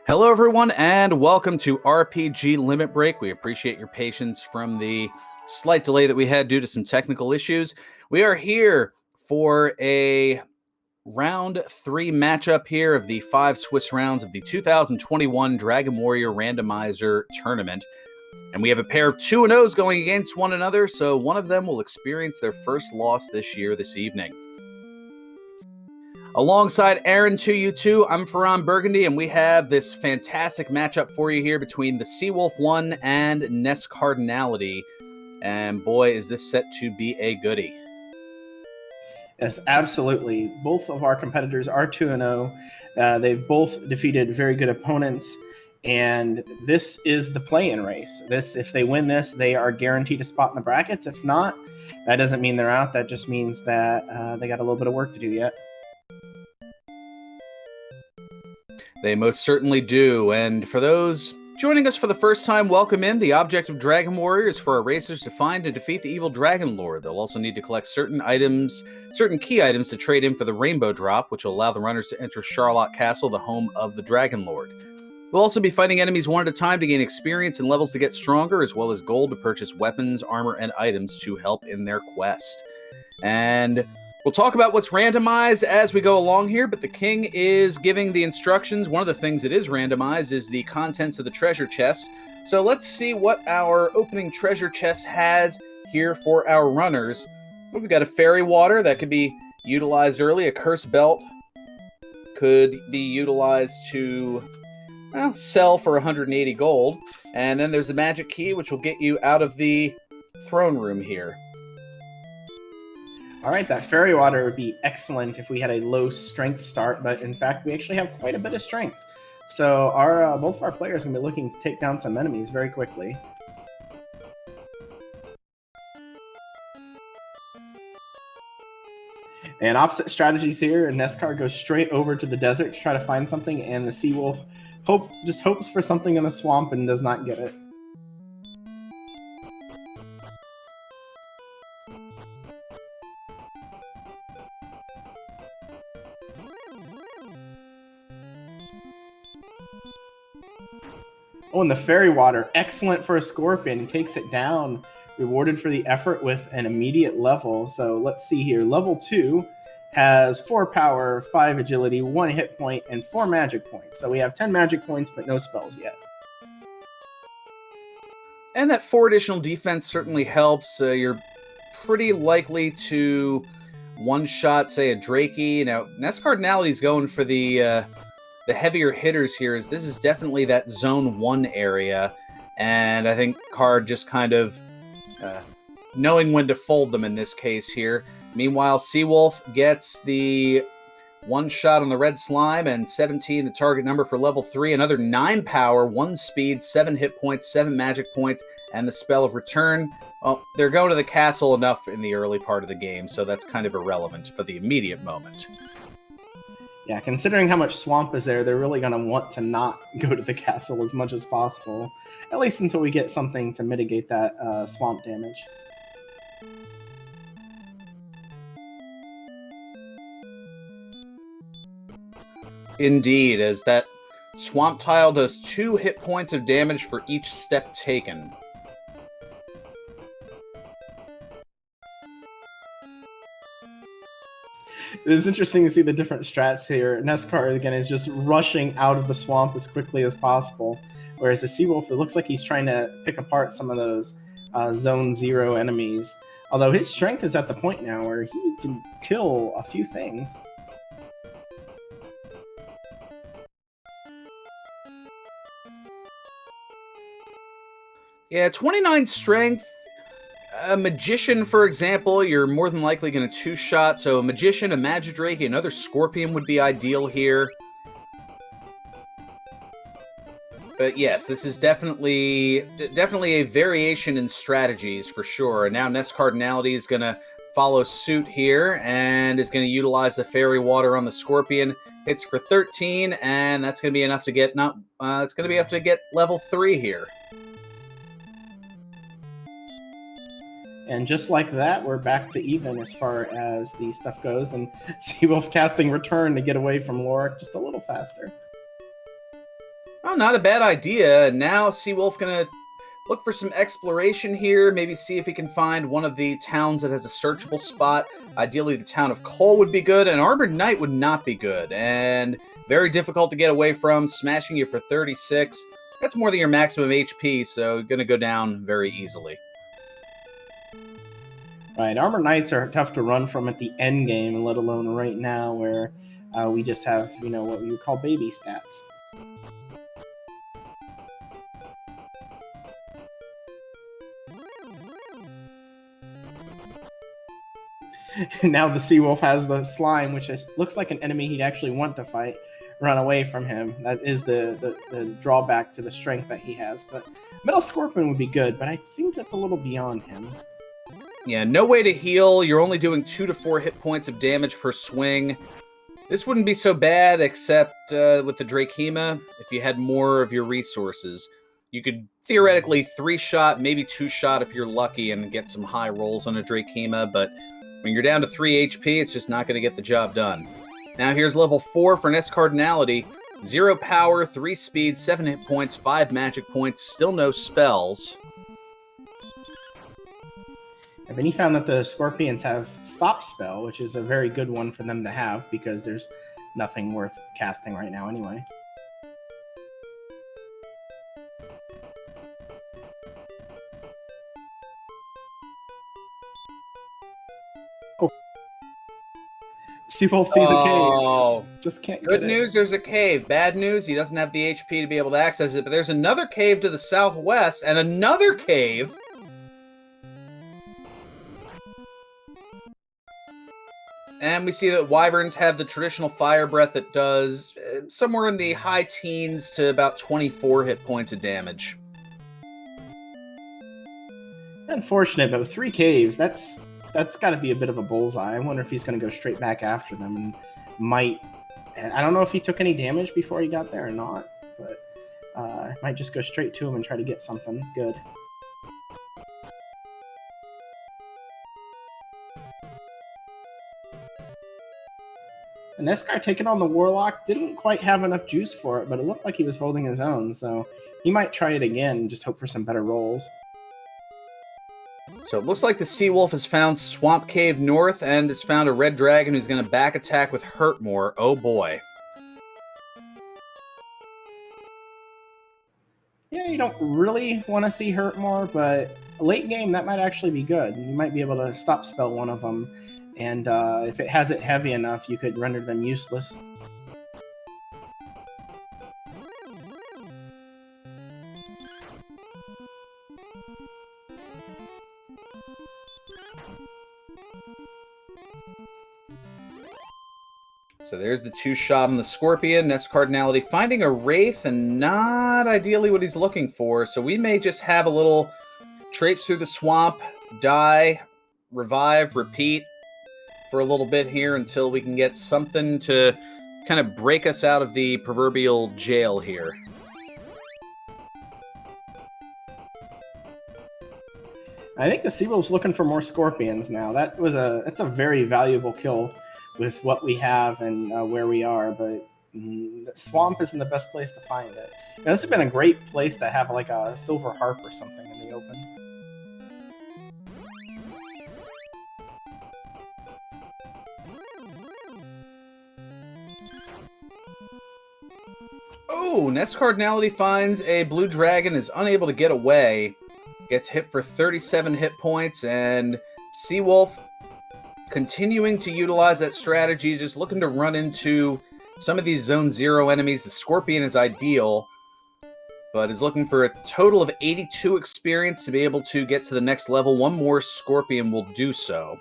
Hello, everyone, and welcome to RPG Limit Break. We appreciate your patience from the slight delay that we had due to some technical issues. We are here for a round 3 matchup here of the 5 Swiss rounds of the 2021 Dragon Warrior Randomizer tournament. And we have a pair of 2-0s going against one another, so one of them will experience their first loss this evening. Alongside Aaron 2U2, I'm Ferran Burgundy, and we have this fantastic matchup for you here between the theseawolf1 and NESCardinality. And boy, is this set to be a goodie. Yes, absolutely. Both of our competitors are 2-0. They've both defeated very good opponents, and this is the play-in race. If they win this, they are guaranteed a spot in the brackets. If not, that doesn't mean they're out. That just means that they got a little bit of work to do yet. They most certainly do. And for those joining us for the first time, welcome in. The object of Dragon Warrior is for our racers to find and defeat the evil Dragon Lord. They'll also need to collect certain key items to trade in for the Rainbow Drop, which will allow the runners to enter Charlock Castle, the home of the Dragon Lord. We'll also be fighting enemies one at a time to gain experience and levels to get stronger, as well as gold to purchase weapons, armor, and items to help in their quest. And we'll talk about what's randomized as we go along here, but the king is giving the instructions. One of the things that is randomized is the contents of the treasure chest. So let's see what our opening treasure chest has here for our runners. We've got a fairy water that could be utilized early. A curse belt could be utilized to sell for 180 gold. And then there's the magic key, which will get you out of the throne room here. All right, that fairy water would be excellent if we had a low strength start, but in fact, we actually have quite a bit of strength. So both of our players are going to be looking to take down some enemies very quickly. And opposite strategies here, NESCard goes straight over to the desert to try to find something, and the Sea Wolf just hopes for something in the swamp and does not get it. Oh, and the fairy water, excellent for a scorpion. He takes it down, rewarded for the effort with an immediate level. So let's see here. Level 2 has 4 power, 5 agility, 1 hit point, and 4 magic points. So we have 10 magic points, but no spells yet. And that 4 additional defense certainly helps. You're pretty likely to one-shot, say, a Drakey. Now, NESCardinality is going for the heavier hitters here, is this is definitely that zone 1 area, and I think Card just kind of knowing when to fold them in this case here. Meanwhile, Seawolf gets the 1 shot on the red slime, and 17 the target number for level 3, another 9 power, 1 speed, 7 hit points, 7 magic points, and the spell of return. Well, they're going to the castle enough in the early part of the game, so that's kind of irrelevant for the immediate moment. Yeah, considering how much swamp is there, they're really going to want to not go to the castle as much as possible. At least until we get something to mitigate that swamp damage. Indeed, as that swamp tile does 2 hit points of damage for each step taken. It is interesting to see the different strats here. NESCard, again, is just rushing out of the swamp as quickly as possible, whereas the Seawolf, it looks like he's trying to pick apart some of those Zone 0 enemies. Although his strength is at the point now where he can kill a few things. Yeah, 29 strength. A magician, for example, you're more than likely going to 2-shot, so a magician, a magidrake, another scorpion would be ideal here. But yes, this is definitely a variation in strategies for sure. And now NESCardinality is going to follow suit here and is going to utilize the fairy water on the scorpion. Hits for 13, and that's going to be enough to get it's going to be enough to get level 3 here. And just like that, we're back to even as far as the stuff goes, and Seawolf casting Return to get away from Lorik just a little faster. Oh, not a bad idea. Now Seawolf gonna look for some exploration here, maybe see if he can find one of the towns that has a searchable spot. Ideally, the town of Cole would be good, and Armored Knight would not be good, and very difficult to get away from, smashing you for 36. That's more than your maximum HP, so going to go down very easily. Right, Armored Knights are tough to run from at the end game, let alone right now where we just have, what we would call baby stats. Now the Seawolf has the slime, which looks like an enemy he'd actually want to fight, run away from him. That is the drawback to the strength that he has. But Metal Scorpion would be good, but I think that's a little beyond him. Yeah, no way to heal. You're only doing 2 to 4 hit points of damage per swing. This wouldn't be so bad, except with the Drakema, if you had more of your resources. You could theoretically 3-shot, maybe 2-shot if you're lucky, and get some high rolls on a Drakema, but when you're down to 3 HP, it's just not going to get the job done. Now here's level 4 for NESCardinality. 0 power, 3 speed, 7 hit points, 5 magic points, still no spells. And then he found that the Scorpions have Stop Spell, which is a very good one for them to have because there's nothing worth casting right now anyway. Seawolf sees a cave. Just can't get it. Good news, there's a cave. Bad news, he doesn't have the HP to be able to access it, but there's another cave to the southwest, and another cave. And we see that Wyverns have the traditional fire breath that does somewhere in the high teens to about 24 hit points of damage. Unfortunate, but with 3 caves, that's got to be a bit of a bullseye. I wonder if he's going to go straight back after them and might... I don't know if he took any damage before he got there or not, but might just go straight to him and try to get something good. And this guy taking on the Warlock didn't quite have enough juice for it, but it looked like he was holding his own, so he might try it again and just hope for some better rolls. So it looks like the Seawolf has found Swamp Cave North and has found a red dragon who's going to back attack with Hurtmore. Oh boy. Yeah, you don't really want to see Hurtmore, but late game that might actually be good. You might be able to stop spell one of them, and if it has it heavy enough, you could render them useless. So there's the 2-shot on the Scorpion. NESCardinality finding a Wraith and not ideally what he's looking for. So we may just have a little traipse through the swamp, die, revive, repeat for a little bit here until we can get something to kind of break us out of the proverbial jail here. I think the Seawolf's looking for more Scorpions now. That's a very valuable kill with what we have and where we are, but the swamp isn't the best place to find it. Now, this has been a great place to have like a silver harp or something in the open. Oh, NESCardinality finds a blue dragon, is unable to get away, gets hit for 37 hit points, and Seawolf continuing to utilize that strategy, just looking to run into some of these Zone 0 enemies. The Scorpion is ideal, but is looking for a total of 82 experience to be able to get to the next level. One more Scorpion will do so.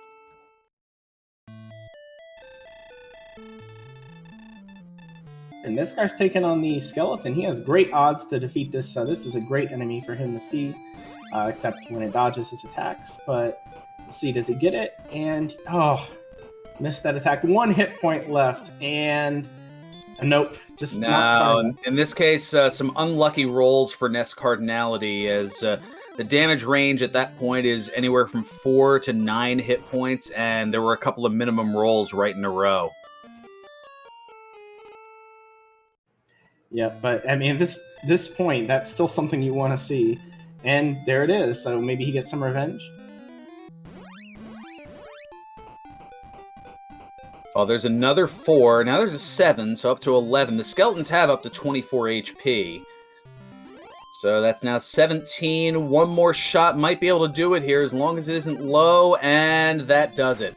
And this guy's taking on the Skeleton. He has great odds to defeat this, so this is a great enemy for him to see, except when it dodges his attacks, but... Let's see, does he get it? And, missed that attack. 1 hit point left, and nope. Just not. In this case, some unlucky rolls for NESCardinality, as the damage range at that point is anywhere from 4 to 9 hit points, and there were a couple of minimum rolls right in a row. Yeah, but I mean, this point, that's still something you want to see, and there it is. So maybe he gets some revenge. Oh, there's another 4. Now there's a 7, so up to 11. The skeletons have up to 24 HP. So that's now 17. One more shot might be able to do it here as long as it isn't low, and that does it.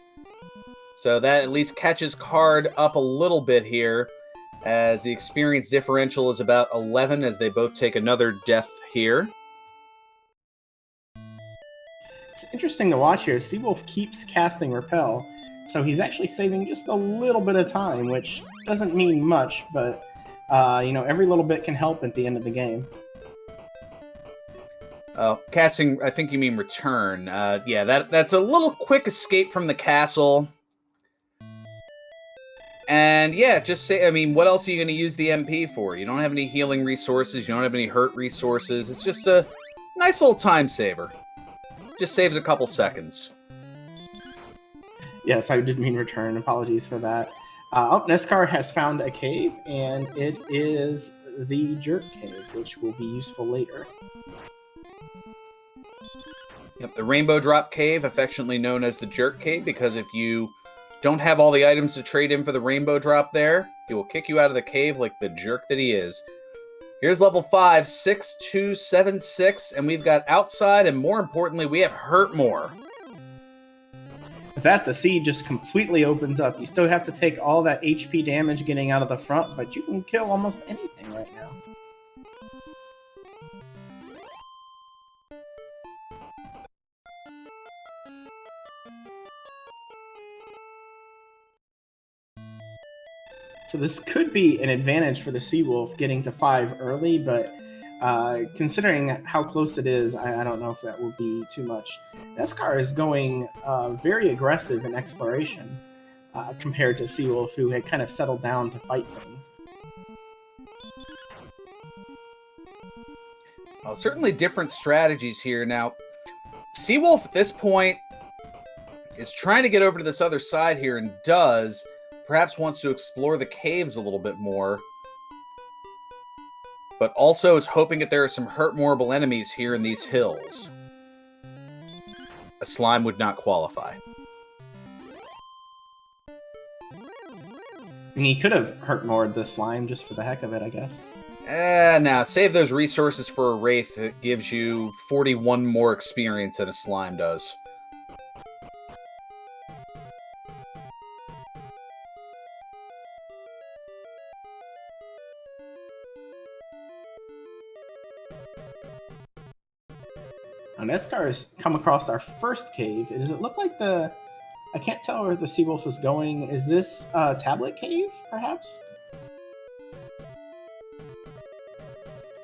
So that at least catches Card up a little bit here, as the experience differential is about 11 as they both take another death here. It's interesting to watch here. Seawolf keeps casting Repel, so he's actually saving just a little bit of time, which doesn't mean much, but every little bit can help at the end of the game. Casting, I think you mean return. Yeah, that's a little quick escape from the castle. And yeah, just say, I mean, what else are you going to use the MP for? You don't have any healing resources, you don't have any hurt resources. It's just a nice little time saver. Just saves a couple seconds. Yes, I did mean return. Apologies for that. NESCard has found a cave, and it is the Jerk Cave, which will be useful later. Yep, the Rainbow Drop Cave, affectionately known as the Jerk Cave, because if you don't have all the items to trade in for the Rainbow Drop there, he will kick you out of the cave like the jerk that he is. Here's level 5, 6, 2, 7, 6, and we've got Outside, and more importantly, we have Hurt More. With that, the sea just completely opens up. You still have to take all that HP damage getting out of the front, but you can kill almost anything right now. So this could be an advantage for the Seawolf getting to 5 early, but considering how close it is, I don't know if that will be too much. NESCard is going very aggressive in exploration compared to Seawolf, who had kind of settled down to fight things. Well, certainly different strategies here. Now, Seawolf at this point is trying to get over to this other side here, and does. Perhaps wants to explore the caves a little bit more, but also is hoping that there are some hurt-morable enemies here in these hills. A slime would not qualify. And he could have hurt more the slime just for the heck of it, I guess. Now, save those resources for a Wraith that gives you 41 more experience than a slime does. Now, NESCard has come across our first cave. Does it look like the... I can't tell where the Seawolf is going. Is this Tablet Cave, perhaps?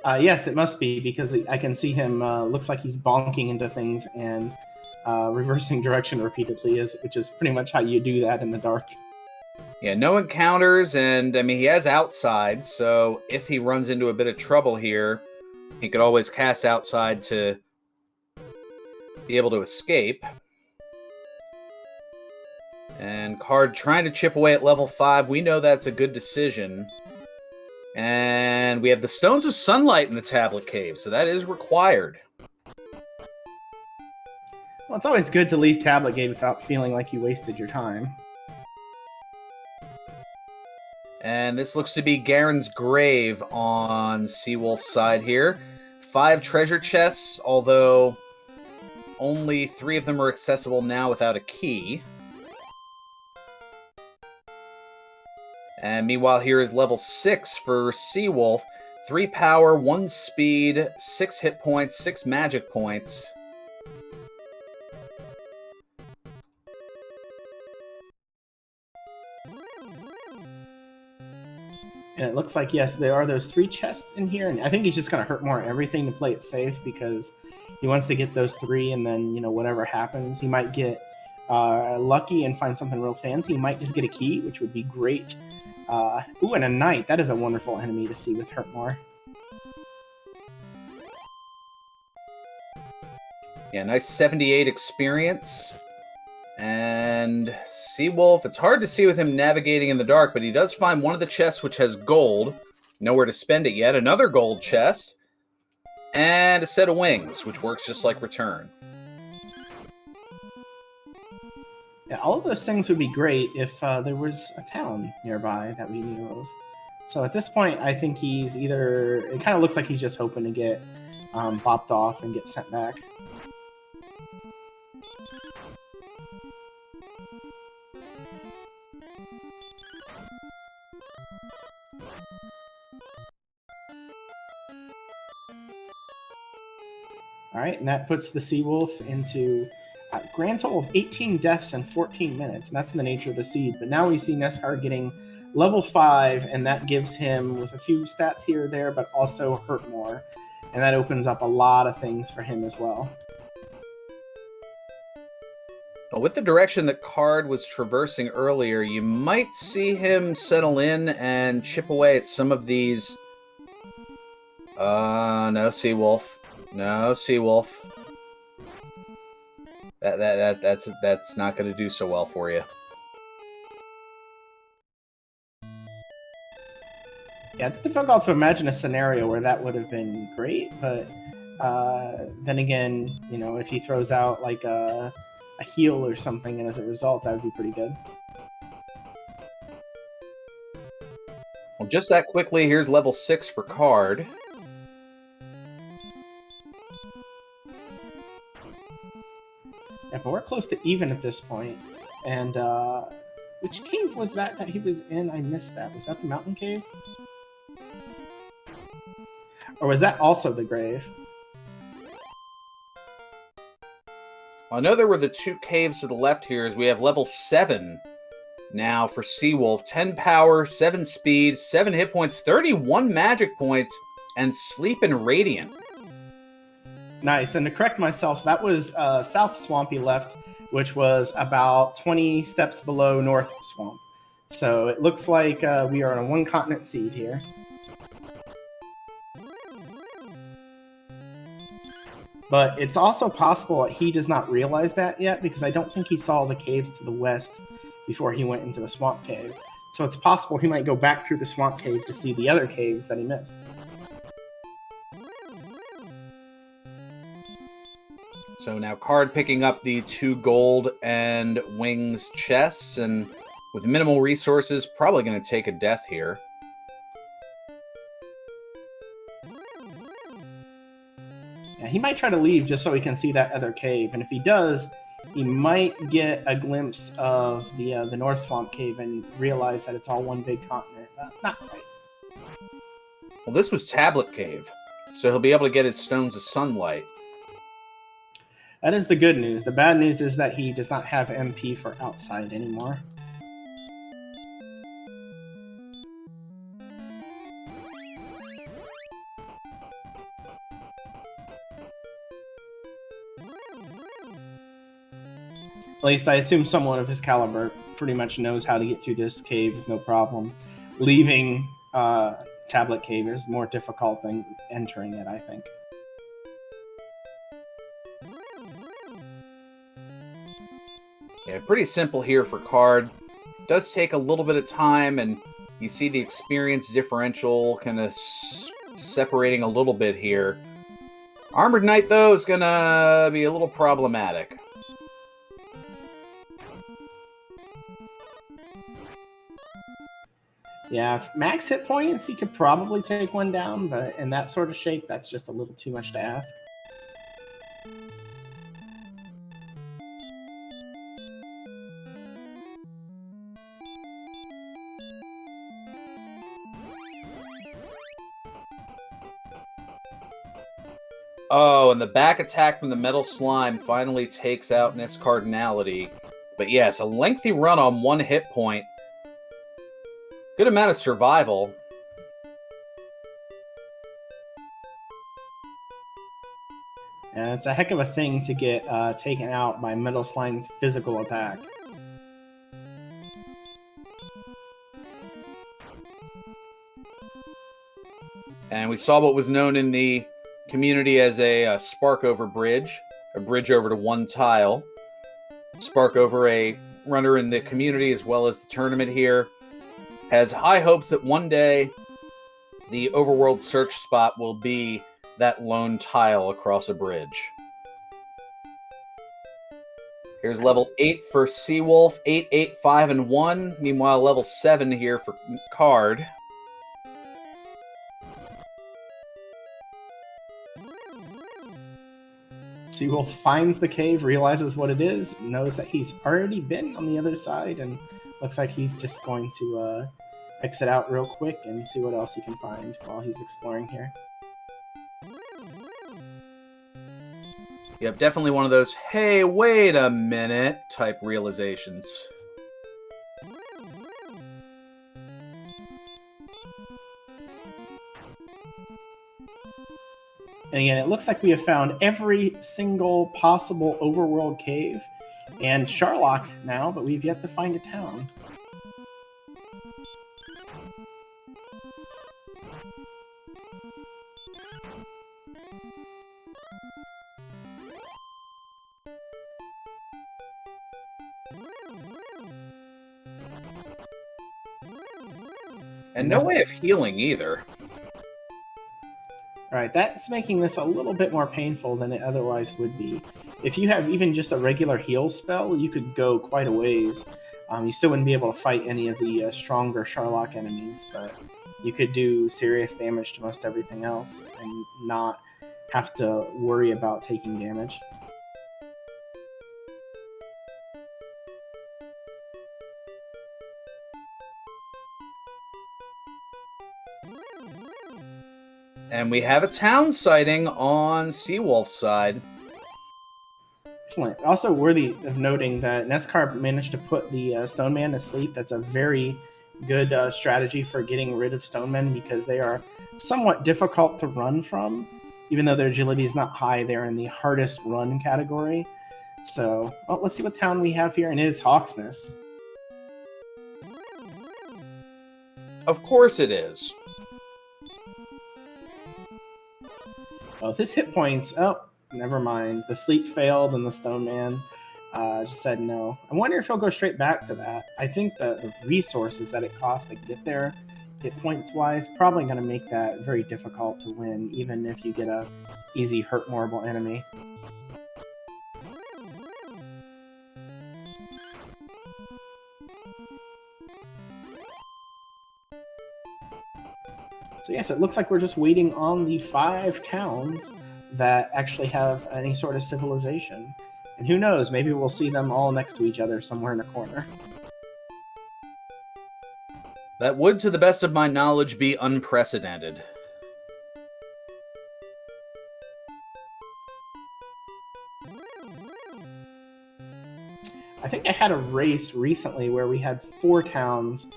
Yes, it must be, because I can see him, looks like he's bonking into things and reversing direction repeatedly, which is pretty much how you do that in the dark. Yeah, no encounters, and I mean, he has Outside, so if he runs into a bit of trouble here, he could always cast Outside to be able to escape. And Card trying to chip away at level 5. We know that's a good decision. And we have the Stones of Sunlight in the Tablet Cave, so that is required. Well, it's always good to leave Tablet Cave without feeling like you wasted your time. And this looks to be Garen's grave on Seawolf's side here. 5 treasure chests, although only 3 of them are accessible now without a key. And meanwhile, here is level 6 for Seawolf. 3 power, 1 speed, 6 hit points, 6 magic points. And it looks like, yes, there are those 3 chests in here, and I think he's just going to hurt more everything to play it safe, because he wants to get those 3, and then, whatever happens, he might get lucky and find something real fancy. He might just get a key, which would be great. Ooh, and a knight. That is a wonderful enemy to see with hurt more. Yeah, nice 78 experience. And Seawolf, it's hard to see with him navigating in the dark, but he does find one of the chests which has gold. Nowhere to spend it yet. Another gold chest. And a set of wings, which works just like return. Yeah, all of those things would be great if there was a town nearby that we knew of. So at this point, I think he's either... It kind of looks like he's just hoping to get bopped off and get sent back. All right, and that puts the Seawolf into a grand total of 18 deaths in 14 minutes, and that's in the nature of the seed. But now we see NESCard getting level 5, and that gives him, with a few stats here or there, but also hurt more. And that opens up a lot of things for him as well. Well, with the direction that Card was traversing earlier, you might see him settle in and chip away at some of these... no Seawolf. No, Seawolf. That's not going to do so well for you. Yeah, it's difficult to imagine a scenario where that would have been great, but then again, you know, if he throws out like a heal or something, and as a result, that would be pretty good. Well, just that quickly, here's level 6 for Card. Yeah, but we're close to even at this point. And which cave was that he was in? I missed that. Was that the mountain cave? Or was that also the grave? Well, I know there were the 2 caves to the left here, as we have level 7 now for Seawolf. 10 power, 7 speed, 7 hit points, 31 magic points, and sleep and radiant. Nice. And to correct myself, that was South Swamp he left, which was about 20 steps below North Swamp. So it looks like we are on a one-continent seed here. But it's also possible that he does not realize that yet, because I don't think he saw the caves to the west before he went into the Swamp Cave. So it's possible he might go back through the Swamp Cave to see the other caves that he missed. So now Card picking up the 2 gold and wings chests, and with minimal resources, probably going to take a death here. Yeah, he might try to leave just so he can see that other cave, and if he does, he might get a glimpse of the North Swamp Cave and realize that it's all one big continent. Not quite. Well, this was Tablet Cave, so he'll be able to get his stones of sunlight. That is the good news. The bad news is that he does not have MP for outside anymore. At least I assume someone of his caliber pretty much knows how to get through this cave with no problem. Leaving Tablet Cave is more difficult than entering it, I think. Yeah, pretty simple here for Card. Does take a little bit of time, and you see the experience differential kind of separating a little bit here. Armored Knight, though, is going to be a little problematic. Yeah, max hit points, he could probably take one down, but in that sort of shape, that's just a little too much to ask. Oh, and the back attack from the Metal Slime finally takes out NESCardinality. But yes, a lengthy run on 1 hit point. Good amount of survival. And it's a heck of a thing to get taken out by Metal Slime's physical attack. And we saw what was known in the community as a spark over bridge, a bridge over to 1 tile. Spark over, a runner in the community as well as the tournament here, has high hopes that one day The overworld search spot will be that lone tile across a bridge. Here's level 8 for Seawolf, 8, 8, 5, and 1. Meanwhile, level 7 here for Card. Seawolf finds the cave, realizes what it is, knows that he's already been on the other side, and looks like he's just going to exit out real quick and see what else he can find while he's exploring here. Yep, definitely one of those, hey, wait a minute type realizations. And again, it looks like we have found every single possible overworld cave and Charlock now, but we've yet to find a town. And no way of healing either. Alright, that's making this a little bit more painful than it otherwise would be. If you have even just a regular heal spell, you could go quite a ways. You still wouldn't be able to fight any of the stronger Charlock enemies, but you could do serious damage to most everything else and not have to worry about taking damage. And we have a town sighting on Seawolf's side. Excellent. Also worthy of noting that NESCard managed to put the Stone Man to sleep. That's a very good strategy for getting rid of Stone Men because they are somewhat difficult to run from. Even though their agility is not high, they're in the hardest run category. So, well, let's see what town we have here, and it is Hawksness. Of course it is. Oh, this hit points. Oh, never mind. The sleep failed, and the Stone Man just said no. I wonder if he'll go straight back to that. I think the resources that it costs to get there, hit points wise, probably going to make that very difficult to win, even if you get a easy hurt moreable enemy. So yes, it looks like we're just waiting on the 5 towns that actually have any sort of civilization. And who knows, maybe we'll see them all next to each other somewhere in a corner. That would, to the best of my knowledge, be unprecedented. I think I had a race recently where we had 4 towns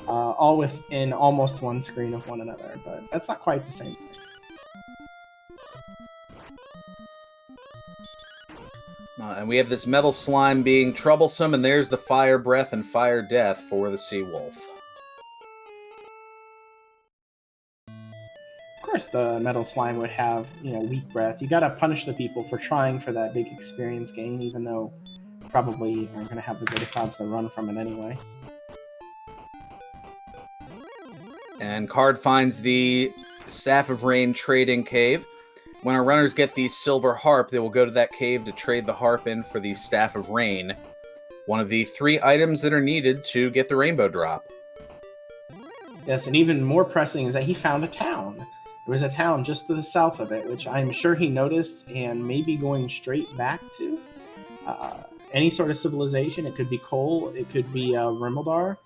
all within almost one screen of one another, but that's not quite the same thing. And we have this metal slime being troublesome, and there's the fire breath and fire death for the Seawolf. Of course the metal slime would have, weak breath. You gotta punish the people for trying for that big experience gain, even though probably aren't gonna have the greatest odds to run from it anyway. And Card finds the Staff of Rain trading cave. When our runners get the silver harp, they will go to that cave to trade the harp in for the Staff of Rain, one of the 3 items that are needed to get the rainbow drop. Yes, and even more pressing is that he found a town. There was a town just to the south of it, which I'm sure he noticed and may be going straight back to. Any sort of civilization, it could be Cole, it could be Rimeldar,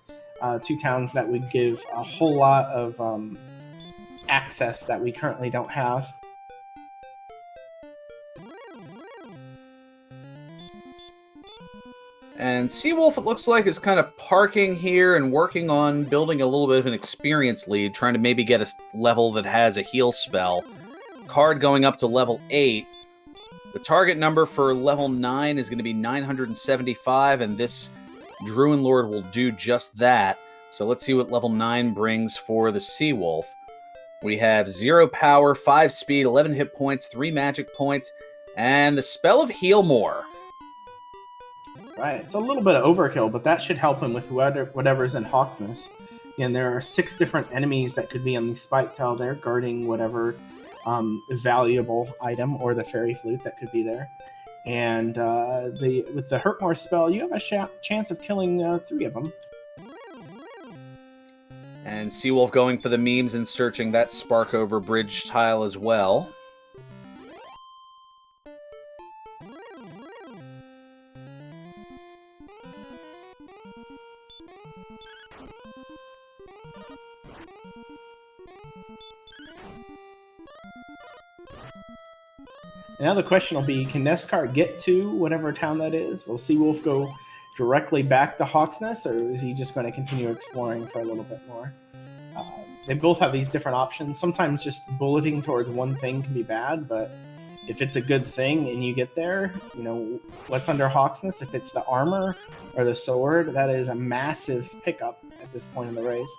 2 towns that would give a whole lot of access that we currently don't have. And Seawolf, it looks like, is kind of parking here and working on building a little bit of an experience lead, trying to maybe get a level that has a heal spell. Card going up to level 8. The target number for level 9 is going to be 975, and this Druid Lord will do just that. So let's see what level 9 brings for the Seawolf. We have 0 power, 5 speed, 11 hit points, 3 magic points, and the spell of Heal More. Right, it's a little bit of overkill, but that should help him with whatever's in Hawksness. And there are 6 different enemies that could be on the spike tile there, guarding whatever valuable item or the fairy flute that could be there. And with the Hurt More spell, you have a chance of killing 3 of them. And Seawolf going for the memes and searching that Spark Over Bridge tile as well. Now the question will be, can NESCard get to whatever town that is? Will Seawolf go directly back to Hawksness, or is he just going to continue exploring for a little bit more? They both have these different options. Sometimes just bulleting towards one thing can be bad, but if it's a good thing and you get there, you know, what's under Hawksness? If it's the armor or the sword, that is a massive pickup at this point in the race.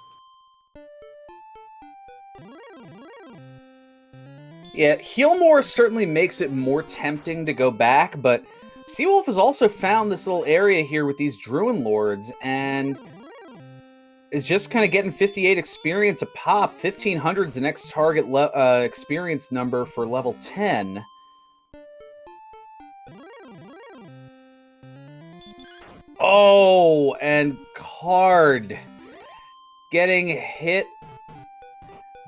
Yeah, Healmore certainly makes it more tempting to go back, but Seawolf has also found this little area here with these Druid Lords, and is just kind of getting 58 experience a pop. 1500 is the next target experience number for level 10. Oh, and Card getting hit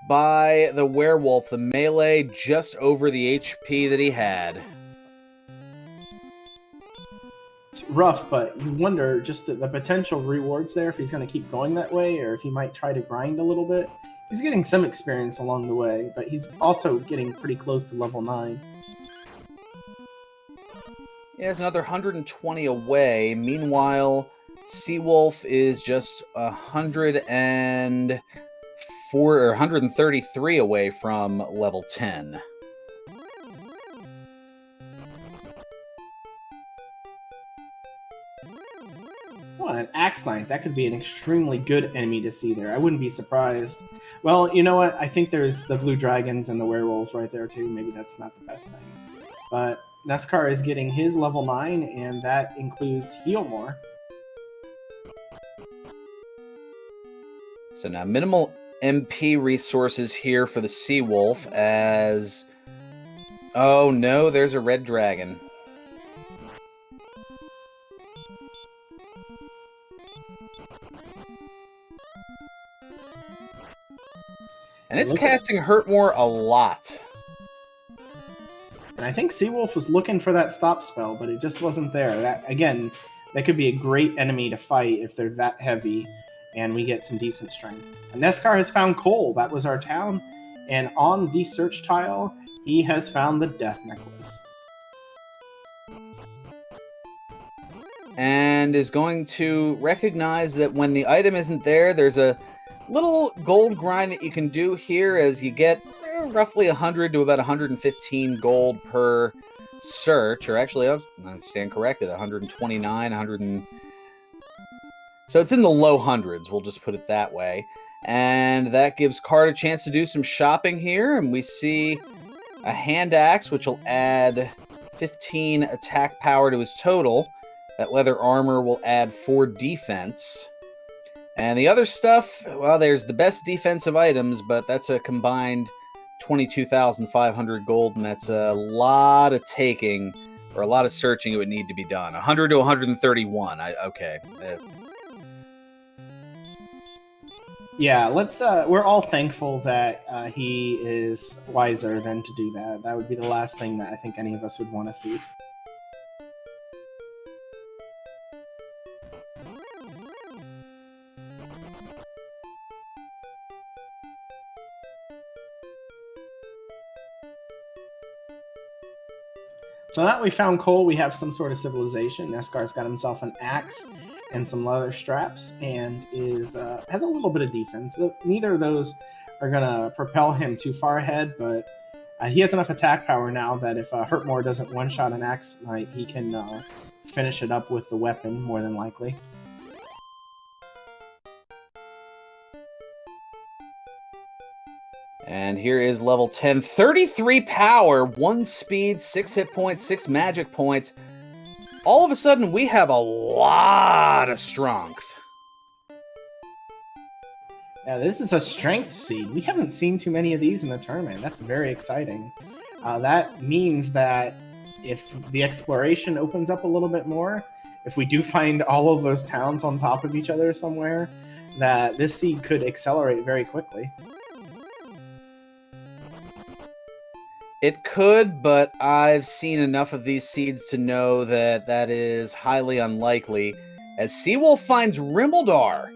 by the werewolf, the melee just over the HP that he had. It's rough, but you wonder just the potential rewards there, if he's going to keep going that way, or if he might try to grind a little bit. He's getting some experience along the way, but he's also getting pretty close to level 9. Yeah, it's another 120 away. Meanwhile, Seawolf is just 133 away from level 10. Well, an Axe Knight, that could be an extremely good enemy to see there. I wouldn't be surprised. Well, you know what? I think there's the blue dragons and the werewolves right there too. Maybe that's not the best thing. But NESCAR is getting his level 9, and that includes Healmore. So now minimal MP resources here for the Seawolf as... Oh no, there's a red dragon. And it's casting Hurt More a lot. And I think Seawolf was looking for that stop spell, but it just wasn't there. That, again, that could be a great enemy to fight if they're that heavy and we get some decent strength. And NESCAR has found Cole. That was our town. And on the search tile, he has found the Death Necklace. And is going to recognize that when the item isn't there, there's a little gold grind that you can do here as you get roughly 100 to about 115 gold per search, or actually, I stand corrected, 129, 100 So it's in the low hundreds, we'll just put it that way. And that gives Card a chance to do some shopping here, and we see a hand axe, which will add 15 attack power to his total. That leather armor will add 4 defense. And the other stuff, well, there's the best defensive items, but that's a combined 22,500 gold, and that's a lot of taking, or a lot of searching it would need to be done. 100 to 131, okay. Yeah, let's. We're all thankful that he is wiser than to do that. That would be the last thing that I think any of us would want to see. So now that we found Cole, we have some sort of civilization. NESCAR's got himself an axe and some leather straps, and is has a little bit of defense. Neither of those are going to propel him too far ahead, but he has enough attack power now that if Hurtmore doesn't one-shot an Axe Knight, he can finish it up with the weapon, more than likely. And here is level 10. 33 power, 1 speed, 6 hit points, 6 magic points. All of a sudden, we have a lot of strength. This is a strength seed. We haven't seen too many of these in the tournament. That's very exciting. That means that if the exploration opens up a little bit more, if we do find all of those towns on top of each other somewhere, that this seed could accelerate very quickly. It could, but I've seen enough of these seeds to know that that is highly unlikely. As Seawolf finds Rimbledar,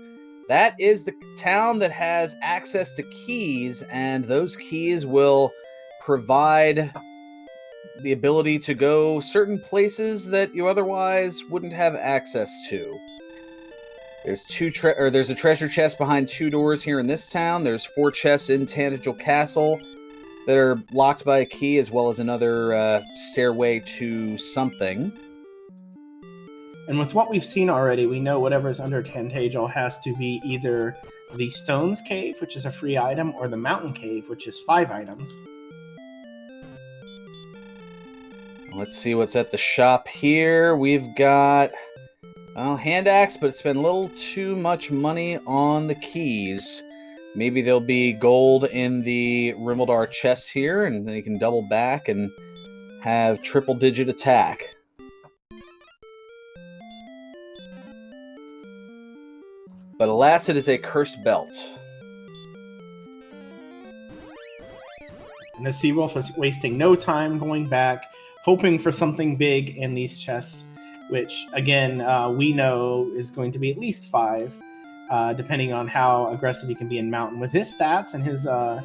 that is the town that has access to keys, and those keys will provide the ability to go certain places that you otherwise wouldn't have access to. There's there's a treasure chest behind 2 doors here in this town. There's 4 chests in Tantagel Castle that are locked by a key, as well as another stairway to something. And with what we've seen already, we know whatever's under Tantagel has to be either the Stones Cave, which is a free item, or the Mountain Cave, which is 5 items. Let's see what's at the shop here. We've got hand axe, but it's been a little too much money on the keys. Maybe there'll be gold in the Rimbledar chest here, and then you can double back and have triple-digit attack. But alas, it is a cursed belt. And the Seawolf is wasting no time going back, hoping for something big in these chests, which, again, we know is going to be at least 5, depending on how aggressive he can be in Mountain. With his stats and his, I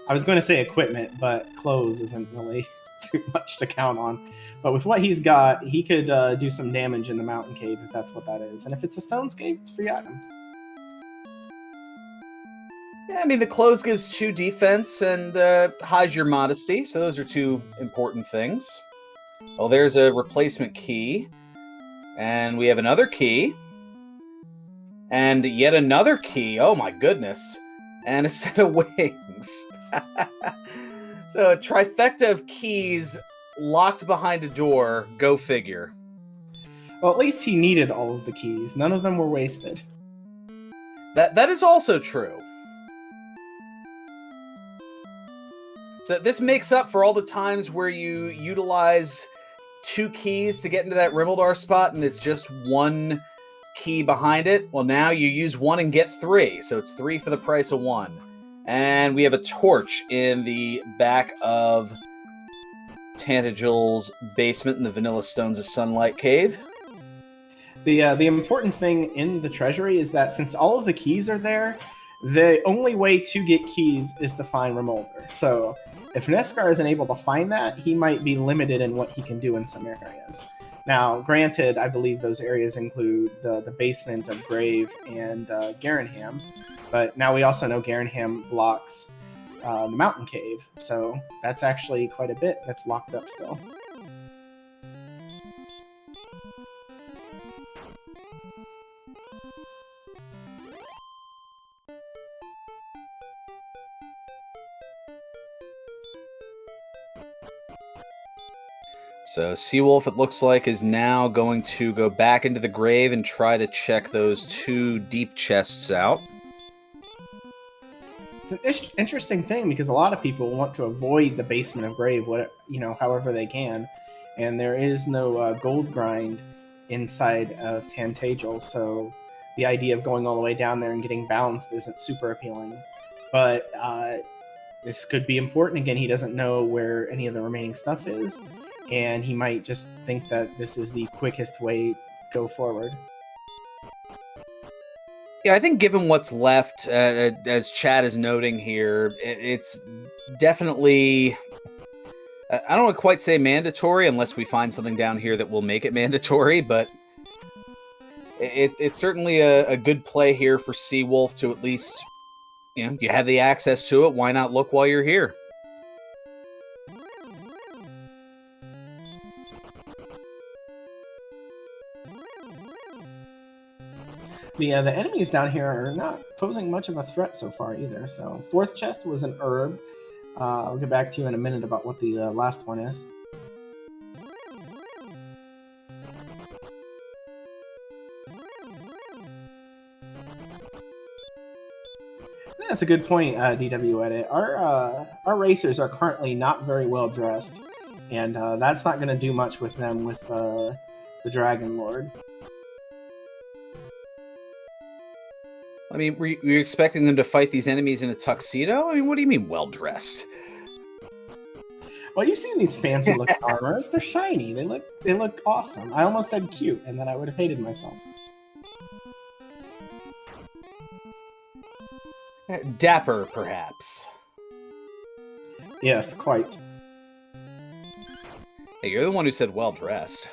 was going to say equipment, but clothes isn't really too much to count on. But with what he's got, he could do some damage in the Mountain Cave, if that's what that is. And if it's a Stones Cave, it's a free item. Yeah, I mean, the clothes gives 2 defense and hides your modesty, so those are 2 important things. Well, there's a replacement key. And we have another key. And yet another key. Oh my goodness. And a set of wings. So a trifecta of keys locked behind a door. Go figure. Well, at least he needed all of the keys. None of them were wasted. That is also true. So this makes up for all the times where you utilize 2 keys to get into that Rimbledar spot and it's just 1 key behind it. Well, now you use 1 and get 3. So it's 3 for the price of 1. And we have a torch in the back of Tantagel's basement in the Vanilla Stones of Sunlight Cave. The important thing in the treasury is that since all of the keys are there, the only way to get keys is to find Remolder. So if NESCar isn't able to find that, he might be limited in what he can do in some areas. Now, granted, I believe those areas include the basement of Grave and Garenham, but now we also know Garenham blocks the Mountain Cave, so that's actually quite a bit that's locked up still. So Seawolf, it looks like, is now going to go back into the grave and try to check those 2 deep chests out. It's an interesting thing because a lot of people want to avoid the basement of Grave, however they can, and there is no gold grind inside of Tantagel, so the idea of going all the way down there and getting bounced isn't super appealing. But this could be important. Again, he doesn't know where any of the remaining stuff is, and he might just think that this is the quickest way to go forward. Yeah, I think given what's left, as Chad is noting here, it's definitely... I don't want to quite say mandatory, unless we find something down here that will make it mandatory, but it's certainly a good play here for Seawolf to at least, you have the access to it. Why not look while you're here? The enemies down here are not posing much of a threat so far either. So 4th chest was an herb. I'll get back to you in a minute about what the last one is. That's a good point, DW Edit. Our racers are currently not very well dressed, and that's not going to do much with them with the Dragon Lord. I mean, were you expecting them to fight these enemies in a tuxedo? I mean, what do you mean well dressed? Well, you've seen these fancy looking armors. They're shiny. They look awesome. I almost said cute, and then I would have hated myself. Dapper, perhaps. Yes, quite. Hey, you're the one who said well dressed.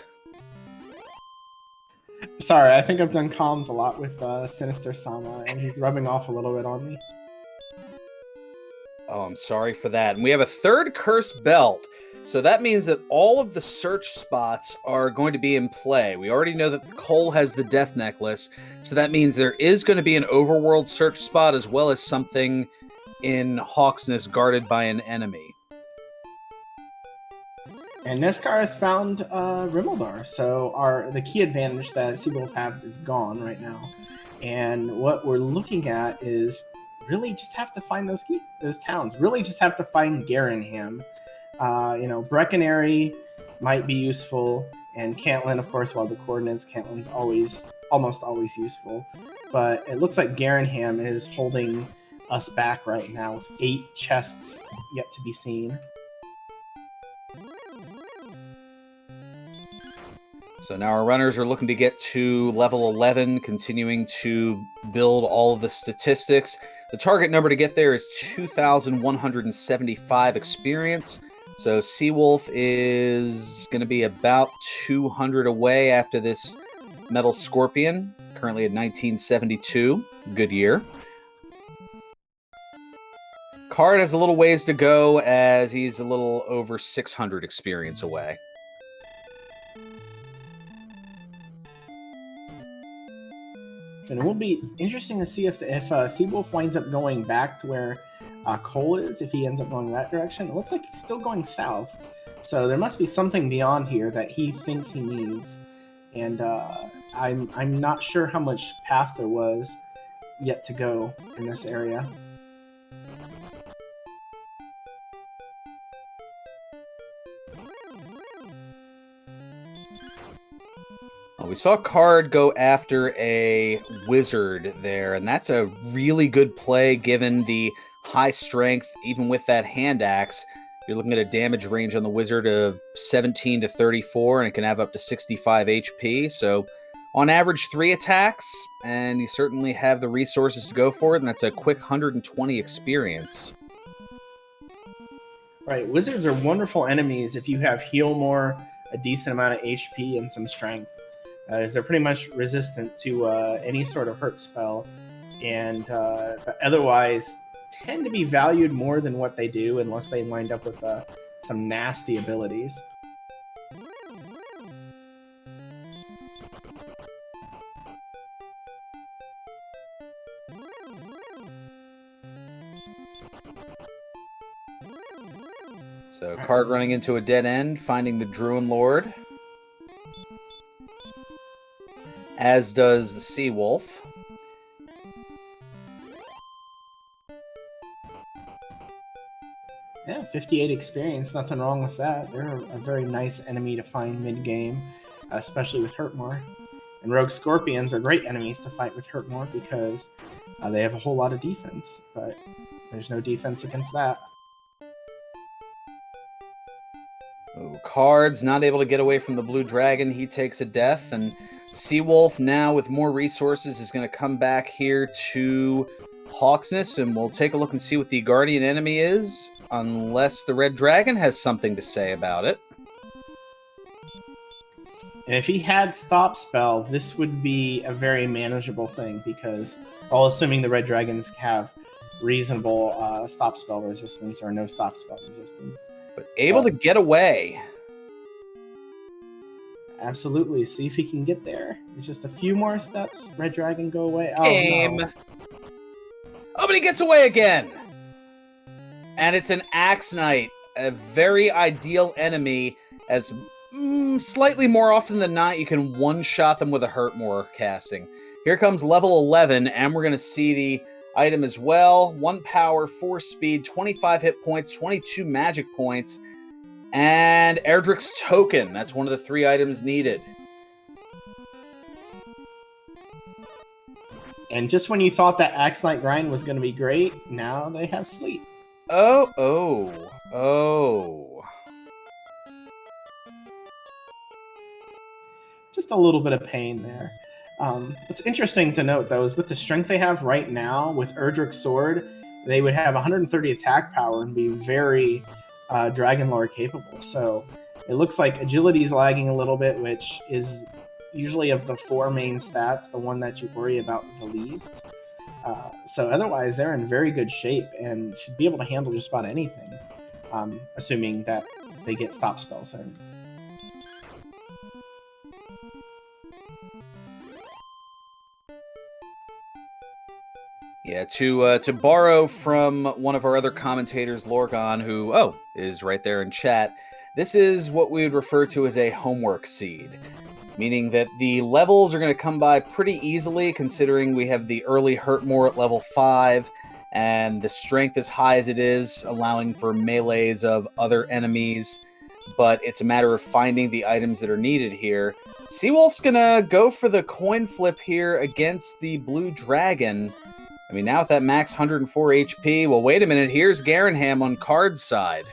Sorry, I think I've done comms a lot with Sinister Sama, and he's rubbing off a little bit on me. Oh, I'm sorry for that. And we have a third cursed belt. So that means that all of the search spots are going to be in play. We already know that Cole has the death necklace. So that means there is going to be an overworld search spot as well as something in Hawksness guarded by an enemy. And NESCAR has found Rimmeldar, so the key advantage that Seawolf have is gone right now. And what we're looking at is really just have to find those towns. Really just have to find Garenham. Breckenary might be useful, and Cantlin, of course, while the coordinates, Cantlin's almost always useful. But it looks like Garenham is holding us back right now with 8 chests yet to be seen. So now our runners are looking to get to level 11, continuing to build all of the statistics. The target number to get there is 2,175 experience. So Seawolf is going to be about 200 away after this Metal Scorpion, currently at 1972. Good year. Card has a little ways to go as he's a little over 600 experience away. And it will be interesting to see if Seawolf winds up going back to where Cole is, if he ends up going that direction. It looks like he's still going south. So there must be something beyond here that he thinks he needs. And I'm not sure how much path there was yet to go in this area. We saw Card go after a wizard there, and that's a really good play given the high strength. Even with that hand axe, you're looking at a damage range on the wizard of 17 to 34, and it can have up to 65 HP. So on average, 3 attacks, and you certainly have the resources to go for it, and that's a quick 120 experience. Right, wizards are wonderful enemies if you have heal more, a decent amount of HP, and some strength. As they're pretty much resistant to any sort of hurt spell, and otherwise tend to be valued more than what they do unless they wind up with some nasty abilities. So Card running into a dead end, finding the Druin Lord. As does the Seawolf. Yeah, 58 experience, nothing wrong with that. They're a very nice enemy to find mid-game, especially with Hurtmore. And Rogue Scorpions are great enemies to fight with Hurtmore because they have a whole lot of defense, but there's no defense against that. Oh, Card's not able to get away from the Blue Dragon. He takes a death, and Seawolf, now with more resources, is going to come back here to Hawksness, and we'll take a look and see what the Guardian enemy is, unless the Red Dragon has something to say about it. And if he had Stop Spell, this would be a very manageable thing, because all assuming the Red Dragons have reasonable Stop Spell resistance or no Stop Spell resistance. But able to get away. Absolutely. See if he can get there. It's just a few more steps. Red Dragon go away. Oh, Game. no. Oh, but he gets away again. And it's an Axe Knight, a very ideal enemy, as slightly more often than not, you can one-shot them with a Hurtmore casting. Here comes level 11, and we're going to see the item as well. 1 power, 4 speed, 25 hit points, 22 magic points, and Erdrick's Token. That's one of the 3 items needed. And just when you thought that Axe Knight grind was going to be great, now they have Sleep. Oh. Just a little bit of pain there. What's interesting to note, though, is with the strength they have right now, with Erdrick's Sword, they would have 130 attack power and be very Dragon Lore capable. So it looks like Agility's lagging a little bit, which is usually of the 4 main stats, the one that you worry about the least. So otherwise, they're in very good shape and should be able to handle just about anything, assuming that they get stop spells in. Yeah, to borrow from one of our other commentators, Lorgon, who, is right there in chat, this is what we would refer to as a homework seed, meaning that the levels are going to come by pretty easily, considering we have the early Hurtmore at level 5, and the strength as high as it is, allowing for melees of other enemies, but it's a matter of finding the items that are needed here. Seawolf's going to go for the coin flip here against the Blue Dragon. I mean, now with that max 104 HP, well, wait a minute, here's Garanham on Card's side.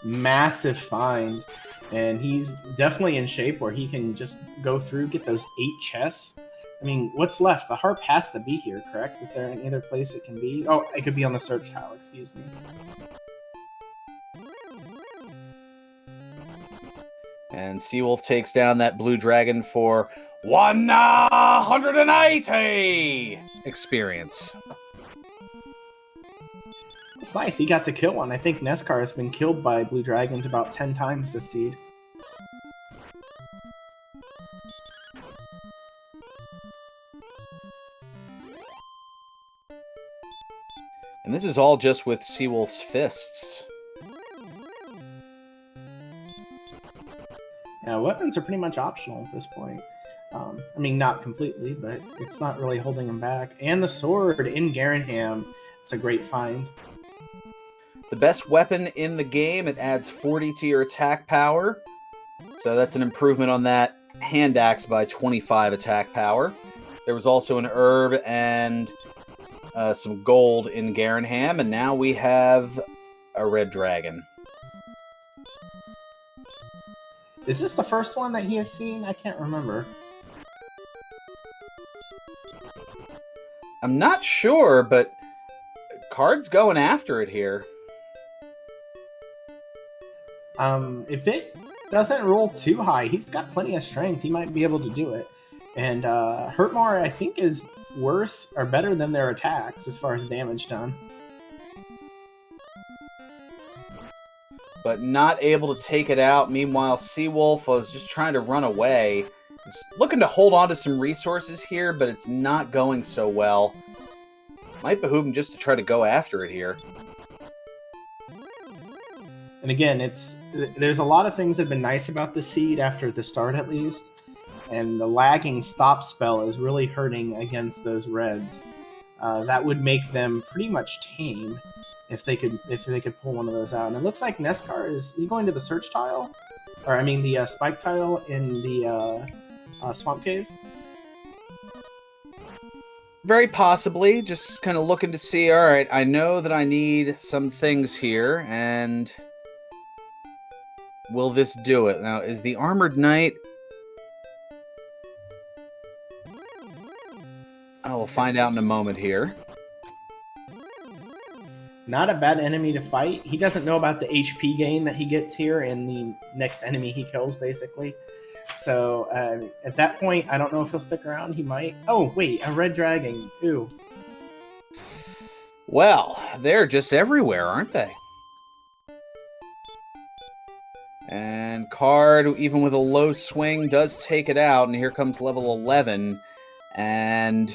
Massive find, and he's definitely in shape where he can just go through, get those 8 chests. I mean, what's left? The harp has to be here, correct? Is there any other place it can be? Oh, it could be on the search tile, excuse me. And Seawolf takes down that Blue Dragon for 180 experience. It's nice, he got to kill one. I think NESCAR has been killed by Blue Dragons about 10 times this seed. And this is all just with Seawolf's fists. Yeah, weapons are pretty much optional at this point. I mean, not completely, but it's not really holding him back. And the sword in Garanham, it's a great find. The best weapon in the game, it adds 40 to your attack power. So that's an improvement on that hand axe by 25 attack power. There was also an herb and some gold in Garanham, and now we have a red dragon. Is this the first one that he has seen? I can't remember. I'm not sure, but Card's going after it here. If it doesn't roll too high, he's got plenty of strength. He might be able to do it. And Hurtmore, I think, is worse or better than their attacks as far as damage done. But not able to take it out. Meanwhile, Seawolf was just trying to run away. He's looking to hold on to some resources here, but it's not going so well. Might behoove him just to try to go after it here. And again, there's a lot of things that have been nice about the seed after the start, at least. And the lagging stop spell is really hurting against those reds. That would make them pretty much tame if they could pull one of those out. And it looks like NESCAR is he going to the search tile, or I mean the spike tile in the swamp cave. Very possibly, just kind of looking to see, all right, I know that I need some things here, and will this do it? Now, is the Armored Knight... Oh, we'll find out in a moment here. Not a bad enemy to fight. He doesn't know about the HP gain that he gets here in the next enemy he kills, basically. So at that point, I don't know if he'll stick around. He might. Oh, wait, a red dragon. Ooh. Well, they're just everywhere, aren't they? And Card, even with a low swing, does take it out. And here comes level 11. And...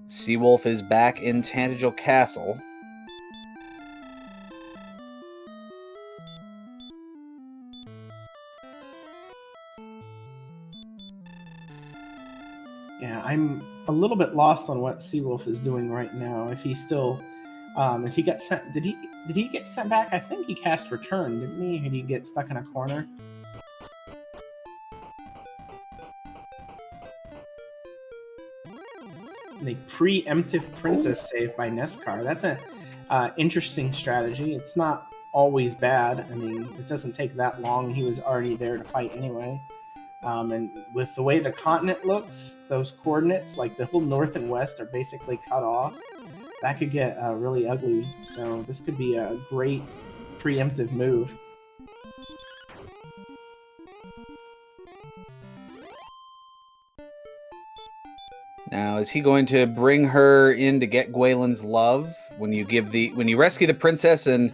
Seawolf is back in Tantagel Castle. I'm a little bit lost on what Seawolf is doing right now. If he's still, if he got sent, did he get sent back? I think he cast Return, didn't he? Did he get stuck in a corner? The preemptive princess save by NESCAR. That's an interesting strategy. It's not always bad. I mean, it doesn't take that long. He was already there to fight anyway. And with the way the continent looks, those coordinates, like the whole north and west, are basically cut off. That could get really ugly. So this could be a great preemptive move. Now, is he going to bring her in to get Gwaelin's love? When you rescue the princess and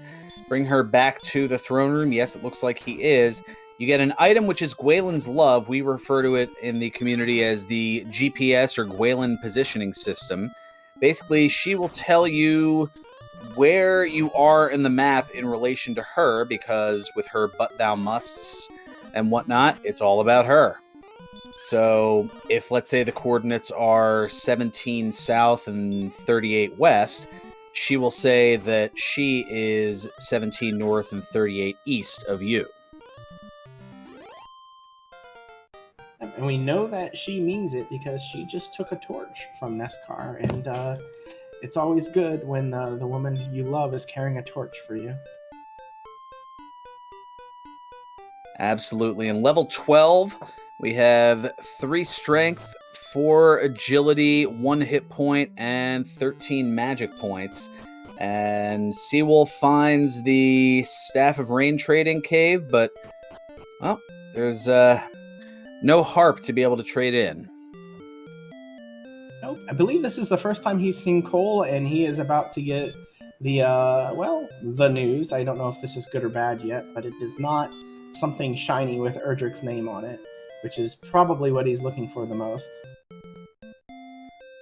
bring her back to the throne room, yes, it looks like he is. You get an item which is Gwaelin's love. We refer to it in the community as the GPS or Gwaelin positioning system. Basically, she will tell you where you are in the map in relation to her, because with her but thou musts and whatnot, it's all about her. So if, let's say, the coordinates are 17 south and 38 west, she will say that she is 17 north and 38 east of you. And we know that she means it because she just took a torch from NESCAR, and it's always good when the woman you love is carrying a torch for you. Absolutely. And level 12, we have 3 strength, 4 agility, 1 hit point, and 13 magic points. And Seawolf finds the Staff of Rain trading cave, but, well, there's no harp to be able to trade in. Nope. I believe this is the first time he's seen Cole, and he is about to get the news. I don't know if this is good or bad yet, but it is not something shiny with Erdrick's name on it, which is probably what he's looking for the most.